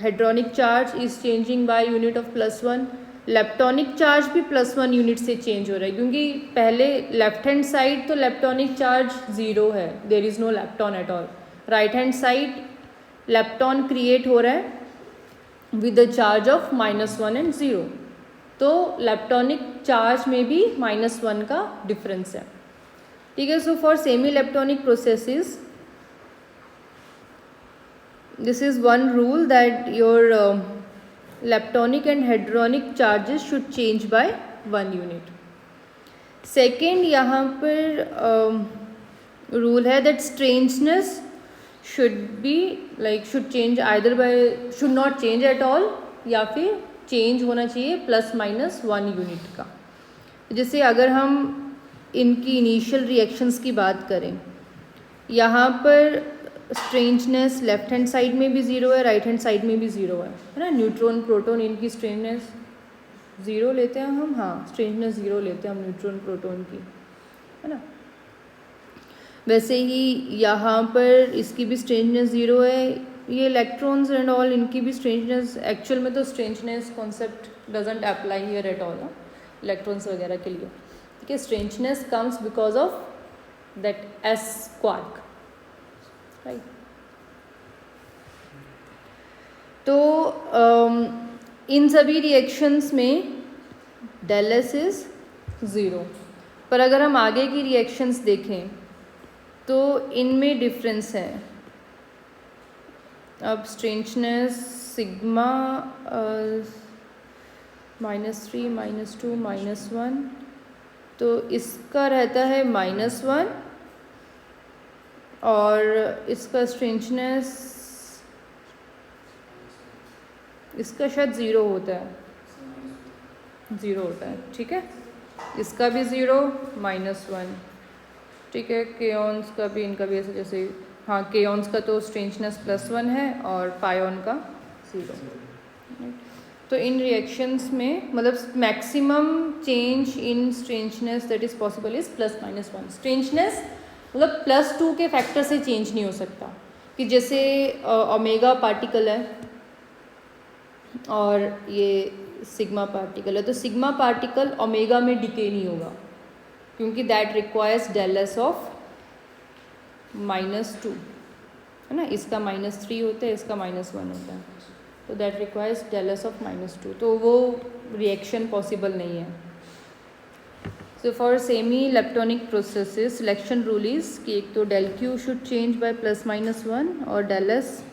hadronic charge is changing by unit of +1, leptonic charge भी +1 यूनिट से चेंज हो रहा है, क्योंकि पहले लेफ्ट हैंड साइड तो लेप्टोनिक चार्ज 0 है, there is no lepton at all. Right hand side lepton create हो रहा है with the charge of -1 and 0, तो लेप्टोनिक चार्ज में भी -1 का डिफरेंस है, ठीक है। So for semi leptonic processes this is one rule that your leptonic and hadronic charges should change by 1 unit. Second यहाँ पर rule है that strangeness should be like should change either by should not change at all या फिर change होना चाहिए ±1 unit का। जैसे अगर हम इनकी इनिशियल रिएक्शंस की बात करें, यहाँ पर स्ट्रेंजनेस लेफ्ट हैंड साइड में भी 0 है, राइट हैंड साइड में भी 0 है ना। न्यूट्रॉन प्रोटॉन इनकी स्ट्रेंजनेस 0 लेते हैं हम, हाँ स्ट्रेंजनेस 0 लेते हैं हम न्यूट्रॉन प्रोटॉन की, है ना। वैसे ही यहाँ पर इसकी भी स्ट्रेंजनेस 0 है, ये इलेक्ट्रॉन्स एंड ऑल इनकी भी स्ट्रेंजनेस, एक्चुअल में तो strangeness concept doesn't apply here at all electrons वगैरह के लिए, ठीक है। Strangeness comes because of that S quark, right. तो इन सभी रिएक्शंस में del S इज 0, पर अगर हम आगे की रिएक्शंस देखें तो इनमें डिफरेंस है। अब स्ट्रेंजनेस सिग्मा -3 -2 -1, तो इसका रहता है -1 और इसका स्ट्रेंचनेस इसका शायद 0 होता है, 0 होता है, ठीक है। इसका भी 0 -1, ठीक है। केऑन्स का भी, इनका भी ऐसे जैसे, हाँ केऑन्स का तो स्ट्रेंचनेस +1 है और पायोन का 0। तो इन रिएक्शंस में मतलब maximum change in strangeness that is possible is +-1। Strangeness मतलब +2 के फैक्टर से चेंज नहीं हो सकता, कि जैसे ओमेगा पार्टिकल है और ये सिग्मा पार्टिकल है, तो सिग्मा पार्टिकल ओमेगा में डिके नहीं होगा, क्योंकि that requires del S of -2, है ना। इसका -3 होता है, इसका -1 होता है, तो that requires del S of -2, तो वो रिएक्शन पॉसिबल नहीं है। So for semi electronic processes selection rule is कि एक तो del Q should change by +-1 और डेल एस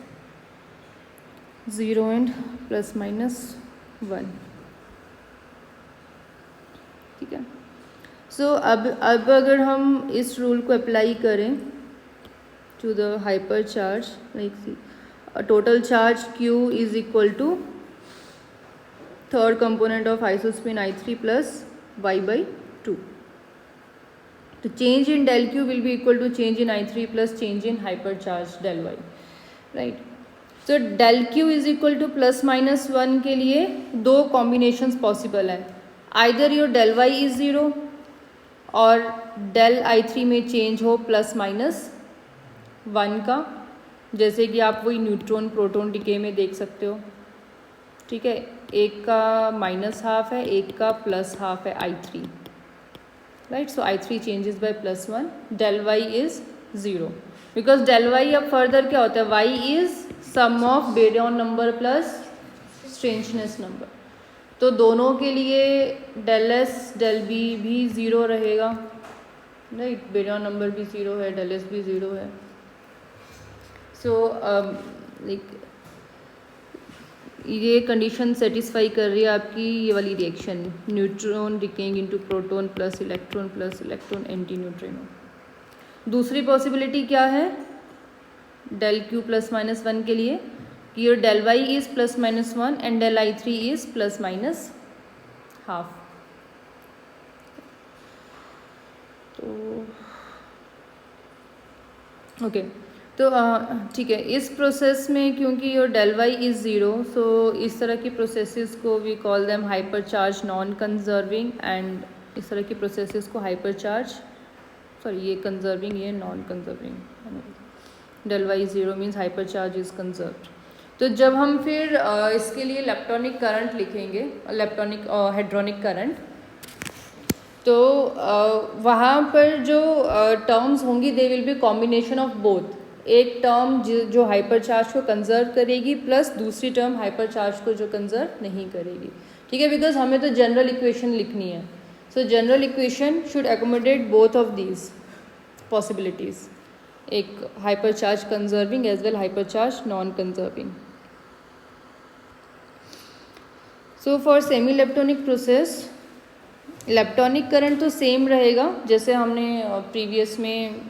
0 एंड +-1, ठीक है। सो अब अगर हम इस रूल को अप्लाई करें to the hypercharge, like total charge Q is equal to third component of isospin I3 plus y/2, तो change in del Q will be equal to change in I3 plus change in hypercharge del y, right. तो del Q is equal to +-1 के लिए दो combinations possible है, either your del y is 0 और del I3 में change हो +-1 का, जैसे कि आप वही न्यूट्रॉन प्रोटॉन डिके में देख सकते हो, ठीक है। एक का -½ है, एक का +½ है I3, right. So I3 changes by +1, del y is 0, because del y अब फर्दर क्या होता है, y is sum of baryon number plus strangeness number, तो दोनों के लिए डेल एस डेल बी भी 0 रहेगा, राइट। बेरियन नंबर भी 0 है, डेल एस भी 0 है। सो लाइक ये कंडीशन सेटिस्फाई कर रही है आपकी ये वाली reaction, neutron decaying into proton plus electron anti neutrino. दूसरी पॉसिबिलिटी क्या है डेल Q +-1 के लिए, कि your del y is +-1 and del I3 is +-½ तो ओके, तो ठीक है। इस प्रोसेस में क्योंकि your del y is 0, so इस तरह की प्रोसेसेस को we call them hypercharge non conserving, and इस तरह की प्रोसेसेस को हाइपर चार्ज, सॉरी ये कंजर्विंग, ये non conserving. Del y 0 means hypercharge is conserved. तो जब हम फिर इसके लिए इलेक्ट्रॉनिक करंट लिखेंगे, इलेक्ट्रॉनिक हाइड्रोनिक करंट, तो वहाँ पर जो टर्म्स होंगी they will be combination of both, एक टर्म जो हाइपर चार्ज को कंजर्व करेगी प्लस दूसरी टर्म हाइपर चार्ज को जो कंजर्व नहीं करेगी, ठीक है। बिकॉज हमें तो जनरल इक्वेशन लिखनी है, so general equation should accommodate both of these possibilities, एक hypercharge conserving as well hypercharge non conserving. So for semi electronic process electronic current तो सेम रहेगा जैसे हमने प्रीवियस में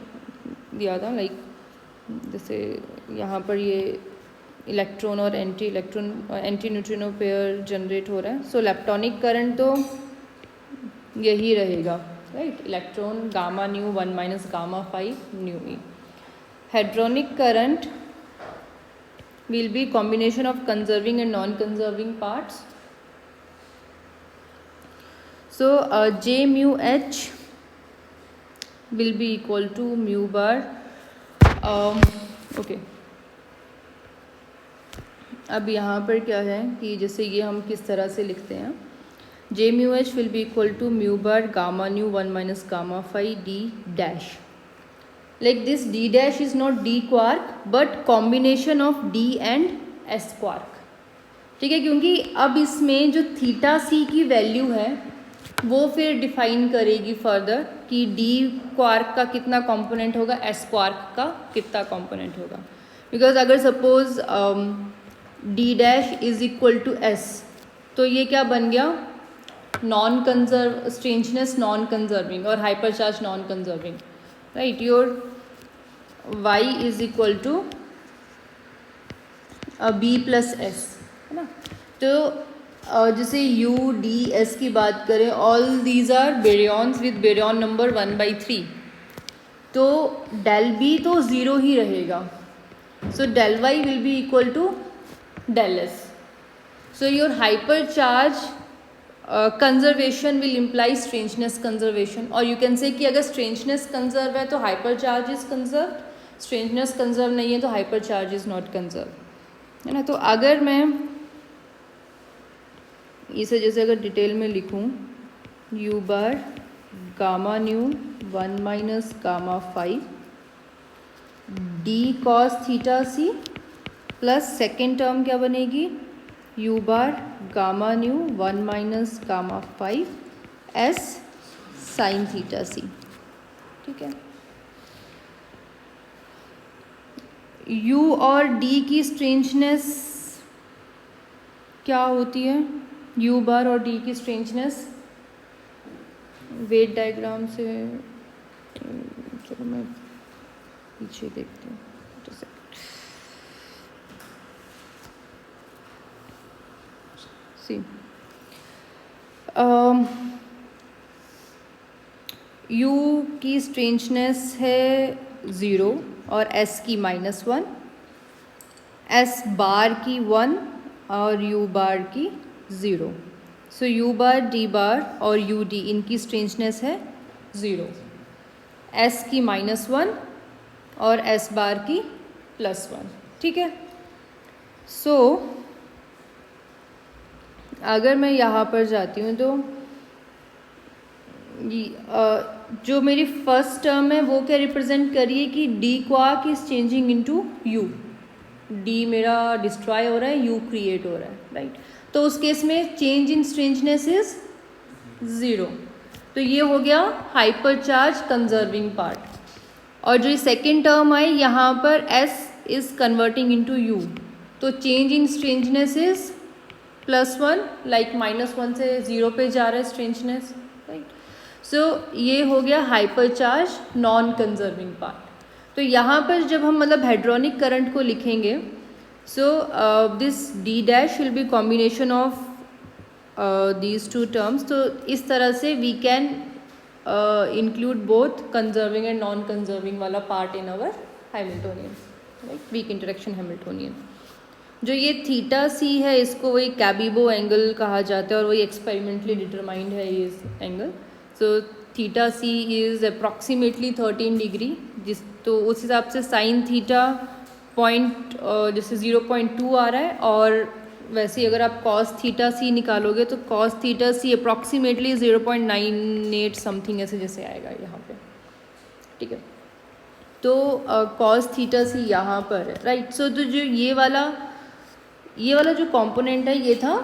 दिया था, लाइक जैसे यहाँ पर ये इलेक्ट्रॉन और एंटी न्यूट्रिनो पेयर जनरेट हो रहा है, सो इलेक्ट्रॉनिक करंट तो यही रहेगा, right. Electron gamma nu 1 - gamma 5 new E. Hydronic current will be combination of conserving and non conserving parts. So J mu H will be equal to mu bar. Okay. अब यहाँ पर क्या है कि जैसे ये हम किस तरह से लिखते हैं, J mu H will be equal to mu bar gamma nu 1 - gamma phi D dash. Like this D dash is not D quark but combination of D and S quark, ठीक है। क्योंकि अब इसमें जो थीटा C की value है वो फिर डिफाइन करेगी फर्दर कि डी क्वार्क का कितना कंपोनेंट होगा, एस क्वार्क का कितना कंपोनेंट होगा। बिकॉज अगर suppose D dash is equal to S, तो ये क्या बन गया, non conserve strangeness non conserving और hypercharge non conserving, right. Your y is equal to B plus S, है ना। तो जैसे यू डी एस की बात करें, all these are baryons with baryon number 1/3, तो डेल बी तो ज़ीरो ही रहेगा, so del Y will be equal to del S. So your hypercharge conservation will imply strangeness conservation, और you can say कि अगर strangeness conserve है तो hypercharge is conserved, strangeness conserve नहीं है तो hypercharge is not conserved, है ना। तो अगर मैं इसे जैसे अगर डिटेल में लिखूँ, u bar gamma nu 1 minus gamma 5 d cos theta C plus second term क्या बनेगी, u bar gamma nu 1 minus gamma 5 s sine theta C, ठीक है। u और d की स्ट्रेंजनेस क्या होती है, u बार और d की स्ट्रेंजनेस वेट डायग्राम से, चलो मैं पीछे देखती हूँ, सी u की स्ट्रेंजनेस है 0 और s की -1, s बार की 1 और u बार की 0, सो u बार d बार और u d इनकी स्ट्रेंजनेस है 0, s की -1 और s बार की +1, ठीक है। सो अगर मैं यहाँ पर जाती हूँ तो जो मेरी फर्स्ट टर्म है वो क्या रिप्रेजेंट करिए कि D quark is changing into you, D मेरा डिस्ट्रॉय हो रहा है, यू क्रिएट हो रहा है, राइट। तो उस केस में चेंज इन स्ट्रेंजनेस इज 0, तो ये हो गया हाइपरचार्ज कंजर्विंग पार्ट। और जो सेकेंड टर्म आई यहाँ पर s is converting into u, तो change in strangeness is +1, like -1 से 0 पे जा रहा है स्ट्रेंजनेस, राइट। सो ये हो गया हाइपरचार्ज नॉन कंजर्विंग पार्ट। तो यहाँ पर जब हम मतलब हेड्रोनिक करंट को लिखेंगे, so this D dash will be combination of these two terms, तो इस तरह से we can include both conserving and non conserving वाला part in our Hamiltonian, right, weak interaction Hamiltonian. जो ये थीटा सी है इसको वही कैबिबो एंगल कहा जाता है और वही एक्सपेरिमेंटली डिटरमाइंड है ये angle. So theta C is approximately 13 degree, जिस तो उस हिसाब से साइन थीटा पॉइंट जैसे 0.2 आ रहा है, और वैसे ही अगर आप कॉस थीटा सी निकालोगे तो कॉस थीटा सी अप्रॉक्सीमेटली 0.98 समथिंग ऐसे जैसे आएगा यहाँ पे, ठीक है। तो कॉस थीटा सी यहाँ पर है, राइट। सो तो जो ये वाला जो कंपोनेंट है ये था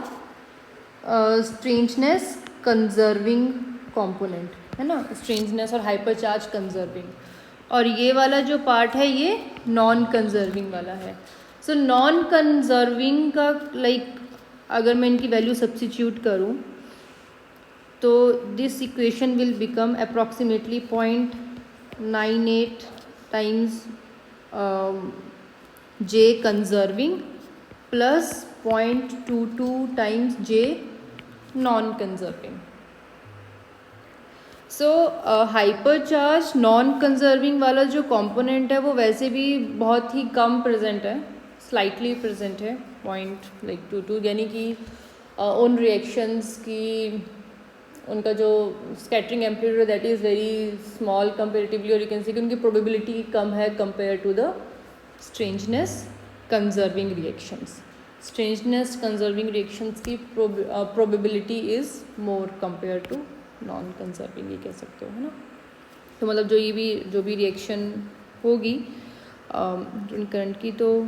स्ट्रेंजनेस कंजर्विंग कंपोनेंट, है ना, स्ट्रेंजनेस और हाइपरचार्ज कंजर्विंग, और ये वाला जो पार्ट है ये नॉन कंजर्विंग वाला है। सो नॉन कंजर्विंग का लाइक अगर मैं इनकी वैल्यू सब्स्टिट्यूट करूँ तो this equation will become approximately 0.98 times J conserving plus 0.22 times J non conserving. So hypercharge non conserving वाला जो कंपोनेंट है वो वैसे भी बहुत ही कम प्रेजेंट है, स्लाइटली प्रेजेंट है, 0.22, यानी कि उन रिएक्शंस की उनका जो scattering amplitude that is very small comparatively, और यू कैन सी कि उनकी प्रोबेबिलिटी कम है compare to the strangeness conserving reactions. Strangeness conserving reactions की probability is more compare to non conserving, ये कह सकते हो, है ना। तो मतलब जो भी रिएक्शन होगी करंट की, तो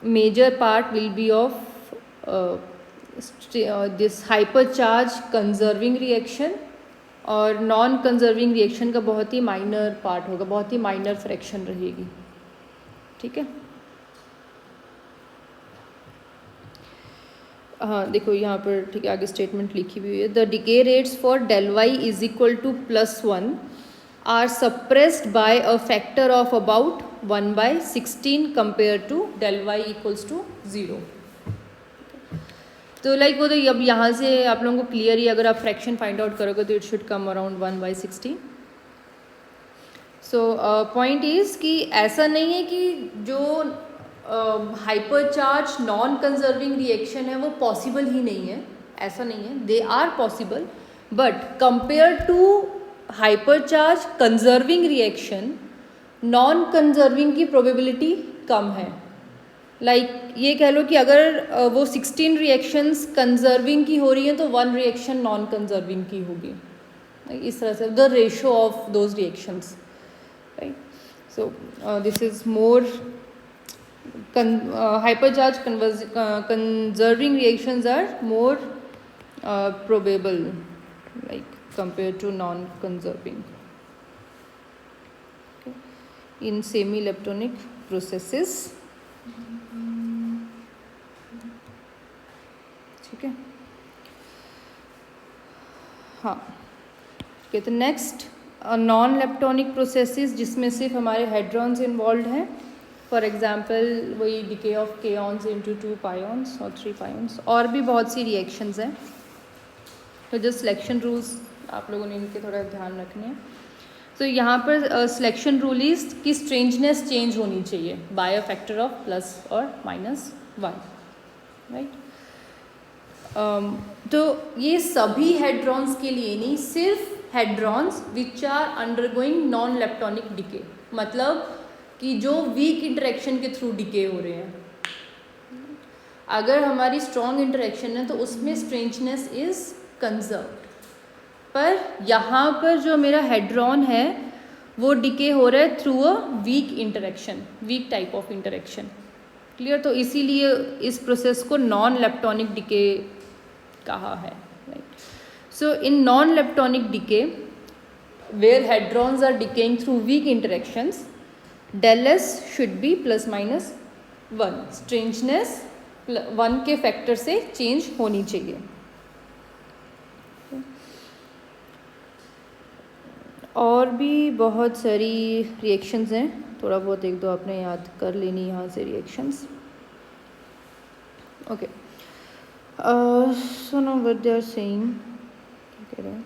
major part will be of this hypercharge conserving reaction, और नॉन कंजर्विंग रिएक्शन का बहुत ही माइनर पार्ट होगा, बहुत ही माइनर फ्रैक्शन रहेगी, ठीक है। हाँ देखो यहाँ पर ठीक है आगे स्टेटमेंट लिखी हुई है, the decay rates for del Y is equal to +1 are suppressed by a factor of about 1/16 compared to del y equals to 0. तो लाइक वो तो अब यहाँ से आप लोगों को क्लियर ही, अगर आप फ्रैक्शन फाइंड आउट करोगे तो it should come around 1/16. So point is कि ऐसा नहीं है कि जो हाइपरचार्ज नॉन कंजर्विंग रिएक्शन है वो पॉसिबल ही नहीं है, ऐसा नहीं है, they are possible, but compare to hypercharge conserving reaction non conserving की प्रोबेबिलिटी कम है. लाइक ये कह लो कि अगर वो 16 रिएक्शंस कंजर्विंग की हो रही हैं तो 1 रिएक्शन नॉन कंजर्विंग की होगी, इस तरह से the ratio of those reactions, right. So this is more hypercharge conserving reactions are more probable, like compared to non-conserving, okay, in semi-leptonic processes. ठीक है, हाँ. ठीक है, तो नेक्स्ट नॉन लेप्टोनिक प्रोसेसेस जिसमें सिर्फ हमारे हेड्रॉन्स इन्वॉल्व हैं. फॉर एग्जाम्पल वही डिके ऑफ केऑन्स इनटू 2 पायोन्स और 3 पायोन्स, और भी बहुत सी रिएक्शंस हैं. तो जो सिलेक्शन रूल्स आप लोगों ने इनके थोड़ा ध्यान रखने हैं. तो यहाँ पर सिलेक्शन रूल इज की स्ट्रेंजनेस चेंज होनी चाहिए by a factor of plus और -1, राइट. तो ये सभी हेड्रॉन्स के लिए नहीं, सिर्फ hadrons which are undergoing non leptonic decay, मतलब कि जो वीक इंटरेक्शन के थ्रू डिके हो रहे हैं. अगर हमारी स्ट्रॉन्ग इंटरेक्शन है तो उसमें स्ट्रेंजनेस इज कंजर्व्ड, पर यहाँ पर जो मेरा हेड्रॉन है वो डिके हो रहा है through a weak interaction, weak type of interaction. Clear. तो इसीलिए इस प्रोसेस को नॉन लेप्टोनिक डिके कहा है, right. So in non leptonic decay where hadrons are decaying through weak interactions, del S should be ±1, strangeness 1 के factor से change होनी चाहिए. और भी बहुत सारी रिएक्शंस हैं, थोड़ा बहुत एक दो आपने याद कर लेनी यहाँ से reactions. Okay, so now what they are saying, क्या कह रहे हैं.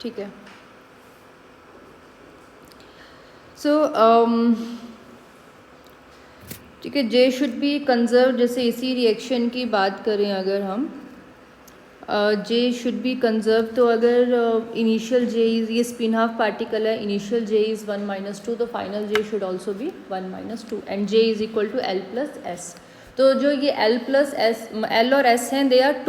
ठीक है. सो ठीक है, जे शुड बी कंजर्व. जैसे इसी रिएक्शन की बात करें अगर हम, जे शुड बी कंजर्व, तो अगर इनिशियल जे इज, ये स्पिन हाफ पार्टिकल है, इनिशियल जे इज़ 1 - 2, तो final J should also be 1 - 2 and J is equal to L + S. तो जो ये L + S, L और S हैं, they are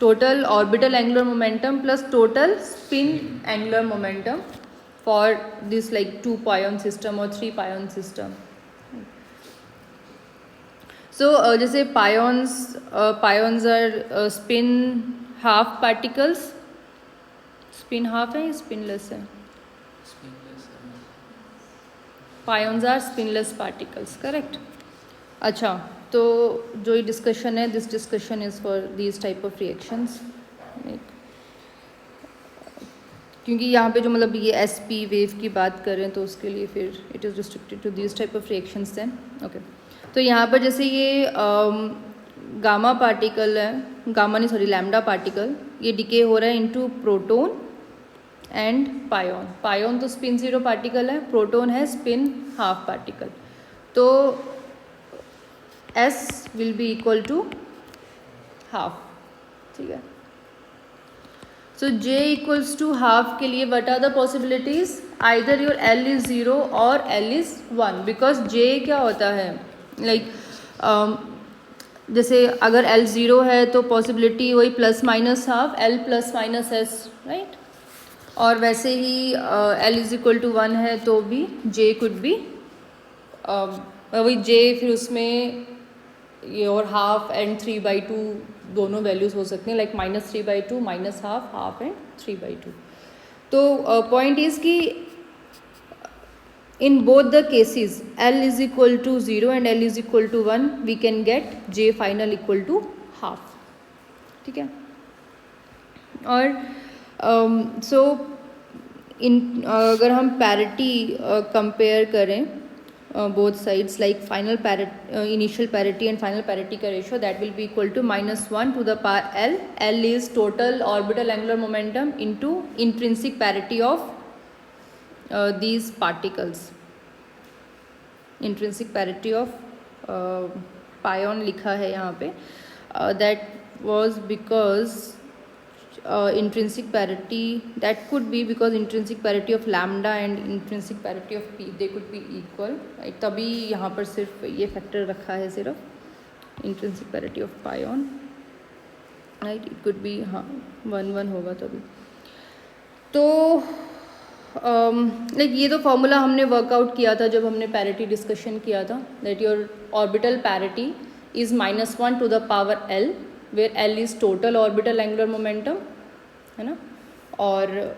total orbital angular momentum plus total spin angular momentum for this like 2 pion system और 3 pion system. So जैसे pions are spin half particles, spin half है या spinless है? Pions are spinless particles, correct. अच्छा, तो जो ये discussion है, this discussion is for these type of reactions, क्योंकि यहाँ पे जो मतलब ये SP वेव की बात करें तो उसके लिए फिर it is restricted to these type of reactions then. Okay, तो यहाँ पर जैसे ये गामा पार्टिकल है, गामा नहीं सॉरी लैम्डा पार्टिकल, ये डिके हो रहा है into proton and pion. Pion तो स्पिन 0 पार्टिकल है, प्रोटोन है स्पिन हाफ पार्टिकल. तो S will be equal to half. ठीक है. So J equals to half के लिए what are the possibilities, either your L is 0 और L इज 1, बिकॉज J क्या होता है लाइक जैसे अगर L 0 है तो पॉसिबिलिटी वही ±हाफ L ± S, राइट. और वैसे ही L इज इक्वल टू 1 है तो भी J कुड बी वही J, फिर उसमें ये और हाफ एंड 3/2 दोनों वैल्यूज़ हो सकती हैं, लाइक -3/2, -हाफ, हाफ एंड 3/2. तो पॉइंट इज कि in both the cases L is equal to 0 and L is equal to 1 we can get J final equal to half. ठीक है. और so in अगर हम parity compare करें both sides like final parity initial parity and final parity का ratio that will be equal to -1 to the power L. L is total orbital angular momentum into intrinsic parity of these particles. Intrinsic parity of pion लिखा है यहाँ पे. That was because intrinsic parity, that could be because intrinsic parity of lambda and intrinsic parity of p they could be equal, right? तभी यहाँ पर सिर्फ ये factor रखा है सिर्फ intrinsic parity of pion, right? It could be हाँ 1 होगा तभी. तो लाइक ये तो फॉर्मूला हमने वर्कआउट किया था जब हमने पैरिटी डिस्कशन किया था, that your orbital parity is -1 to the power L where L is total orbital angular momentum, है ना, और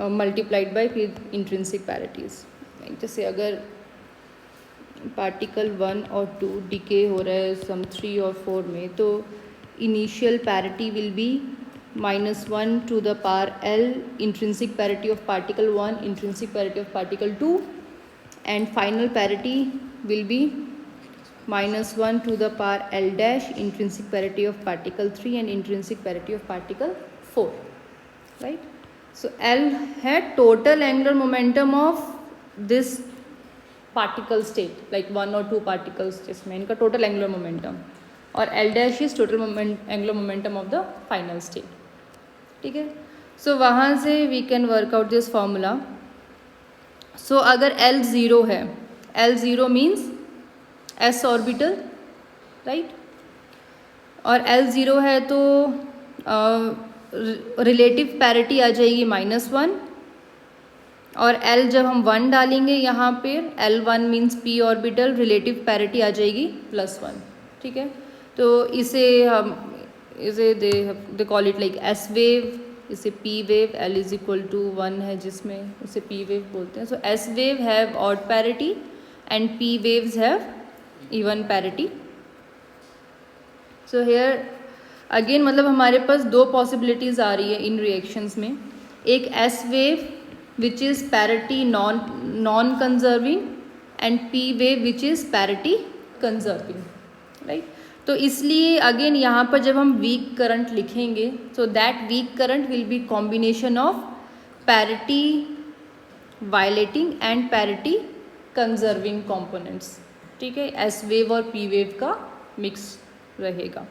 मल्टीप्लाइड बाय फिर इंट्रिंसिक पैरिटीज़. जैसे अगर पार्टिकल 1 और 2 डिके हो रहा है सम 3 और 4 में, तो initial parity will be -1 to the power L intrinsic parity of particle 1, intrinsic parity of particle 2, and final parity will be -1 to the power L dash intrinsic parity of particle 3 and intrinsic parity of particle 4, right? So L had total angular momentum of this particle state, like 1 or 2 particles जिसमें इनका total angular momentum, और L dash is total angular momentum of the final state. ठीक है. So वहाँ से we can work out this formula. So अगर L 0 है, L 0 means S orbital, right, और L 0 है तो रिलेटिव पैरिटी आ जाएगी -1, और L जब हम 1 डालेंगे यहाँ पे L1 means P orbital, relative parity आ जाएगी +1. ठीक है. तो इसे हम they call it like S wave, इसे P wave, L is equal to 1 है जिसमें उसे P वेव बोलते हैं. So S wave have odd parity and P waves have even parity. So here again मतलब हमारे पास दो पॉसिबिलिटीज़ आ रही है इन रिएक्शंस में. एक S wave which is parity non conserving and P wave which is parity conserving, right. तो इसलिए again यहाँ पर जब हम वीक करंट लिखेंगे, so that weak current will be combination of parity violating and parity conserving components. ठीक है. S wave और पी वेव का मिक्स रहेगा,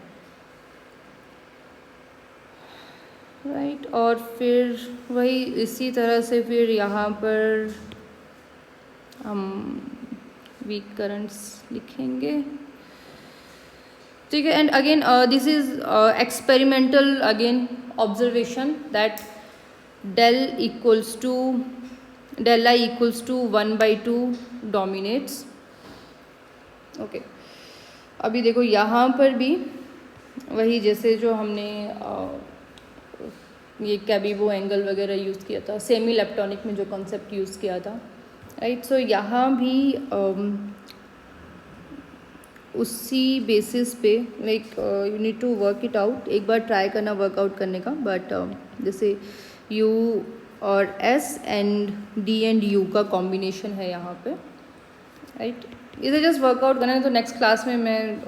राइट. और फिर वही इसी तरह से फिर यहाँ पर हम वीक करंट्स लिखेंगे. ठीक है. And again this is experimental again observation that del I equals to 1/2 dominates. Okay. अभी देखो यहाँ पर भी वही जैसे जो हमने ये कैबिबो एंगल वगैरह यूज़ किया था, सेमी इलेक्ट्रॉनिक में जो कॉन्सेप्ट यूज़ किया था, राइट. सो यहाँ भी उसी बेसिस पे like you need to work it out. एक बार ट्राई करना वर्कआउट करने का. बट जैसे U और S and D and U का कॉम्बिनेशन है यहाँ पे, राइट. इसे जस्ट वर्कआउट करना है, तो नेक्स्ट क्लास में मैं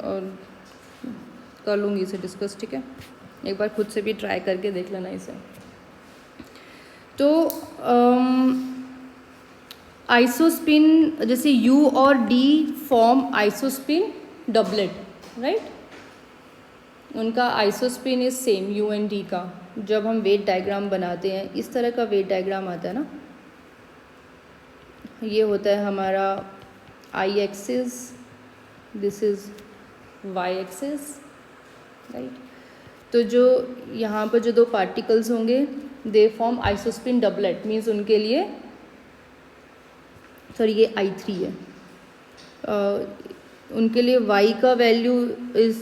कर लूँगी इसे डिस्कस. ठीक है. एक बार खुद से भी ट्राई करके देख लेना इसे. तो आइसोस्पिन जैसे U और D form isospin doublet, right. उनका isospin is same U and D का. जब हम वेट डायग्राम बनाते हैं इस तरह का वेट डायग्राम आता है ना, ये होता है हमारा I axis, this is Y axis, right. तो जो यहाँ पर जो दो पार्टिकल्स होंगे they form isospin doublet, means उनके लिए सॉरी ये I3 है, उनके लिए y का वैल्यू इज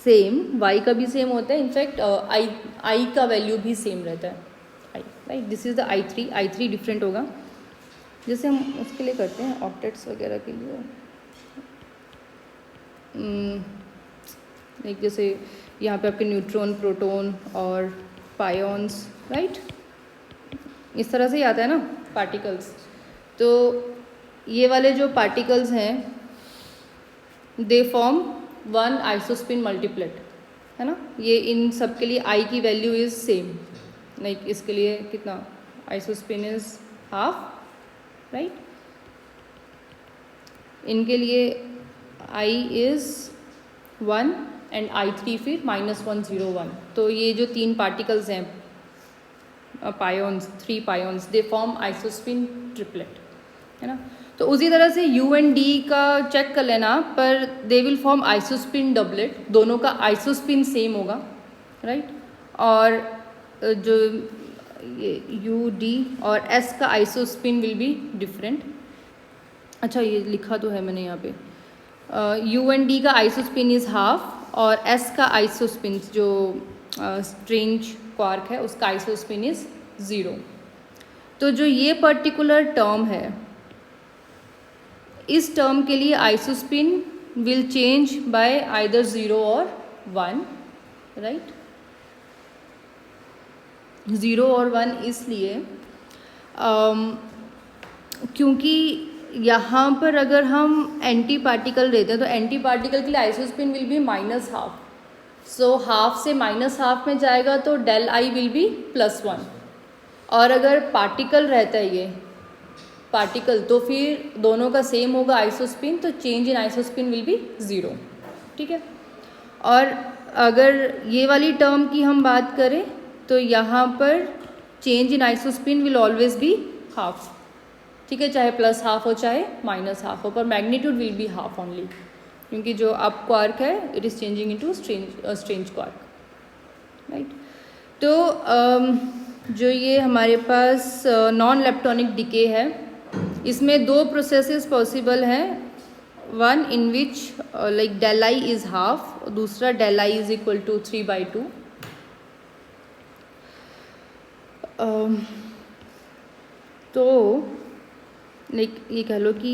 सेम, y का भी सेम होता है. इनफैक्ट I का वैल्यू भी सेम रहता है. I, right. This is the I3 different होगा. जैसे हम उसके लिए करते हैं ऑक्टेट्स वगैरह के लिए, लाइक जैसे यहाँ पे आपके न्यूट्रॉन, प्रोटॉन और पायॉन्स, राइट. इस तरह से ही आता है ना पार्टिकल्स. तो ये वाले जो पार्टिकल्स हैं they form one isospin multiplet, है ना. ये इन सब के लिए आई की वैल्यू इज़ सेम. लाइक इसके लिए कितना आइसोस्पिन इज़ हाफ, राइट. इनके लिए आई इज़ 1 एंड I3 फिर -101. तो ये जो 3 पार्टिकल्स हैं पायॉन्स, 3 पायॉन्स, दे फॉर्म आइसोस्पिन ट्रिपलेट, है ना. तो उसी तरह से U एंड D का चेक कर लेना, पर they will form isospin doublet. दोनों का आइसोस्पिन सेम होगा, राइट. और जो ये U D और S का आइसोस्पिन विल बी डिफरेंट. अच्छा ये लिखा तो है मैंने यहाँ पे, U एंड D का आइसोस्पिन इज़ हाफ और S का आइसोस्पिन जो स्ट्रेंज क्वार्क है उसका आइसोस्पिन इज़ 0. तो जो ये पर्टिकुलर टर्म है, इस टर्म के लिए isospin will change bye either 0 और 1, राइट. 0 और 1 इसलिए क्योंकि यहाँ पर अगर हम एंटी पार्टिकल लेते हैं तो एंटी पार्टिकल के लिए isospin will B -12. So half से -12 में जाएगा तो डेल आई विल बी +1. और अगर पार्टिकल रहता है ये पार्टिकल, तो फिर दोनों का सेम होगा आइसोस्पिन, तो change in isospin will B 0, ठीक है. और अगर ये वाली टर्म की हम बात करें तो यहाँ पर change in isospin will always be half, ठीक है. चाहे +12 हो चाहे -12 हो, पर magnitude will be half only, क्योंकि जो अप क्वार्क है it is changing into strange quark, right. तो जो ये हमारे पास नॉन लेप्टोनिक डिके है, इसमें 2 प्रोसेसेस पॉसिबल हैं. One in which like del I is half, दूसरा del I is equal to 3/2. तो लाइक ये कह लो कि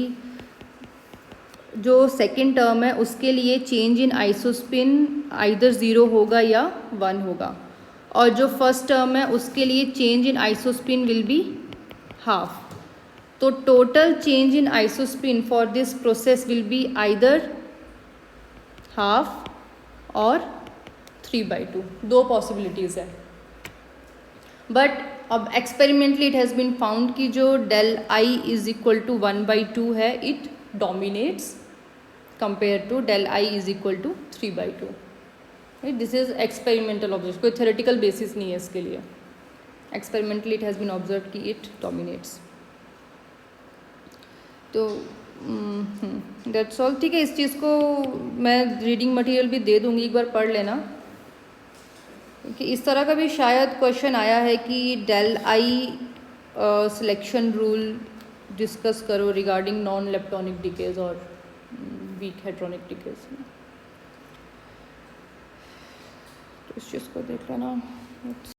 जो सेकेंड टर्म है उसके लिए चेंज इन आइसोस्पिन आइदर 0 होगा या 1 होगा, और जो फर्स्ट टर्म है उसके लिए change in isospin will be half. तो total change in isospin for this process will be either half और 3/2. 2 पॉसिबिलिटीज़ है. बट अब experimentally it has been found कि जो del I is equal to 1/2 है, it dominates compare to del I is equal to 3/2. This is experimental observe, कोई theoretical basis नहीं है इसके लिए. Experimentally it has been observe कि इट डोमिनेट्स. तो दैट्स ऑल, ठीक है. इस चीज़ को मैं रीडिंग मटेरियल भी दे दूँगी, एक बार पढ़ लेना, क्योंकि इस तरह का भी शायद क्वेश्चन आया है कि del I selection rule discuss करो रिगार्डिंग नॉन लेप्टोनिक डिकेज और वीक हेट्रोनिक डिकेज. तो इस चीज़ को देख लेना.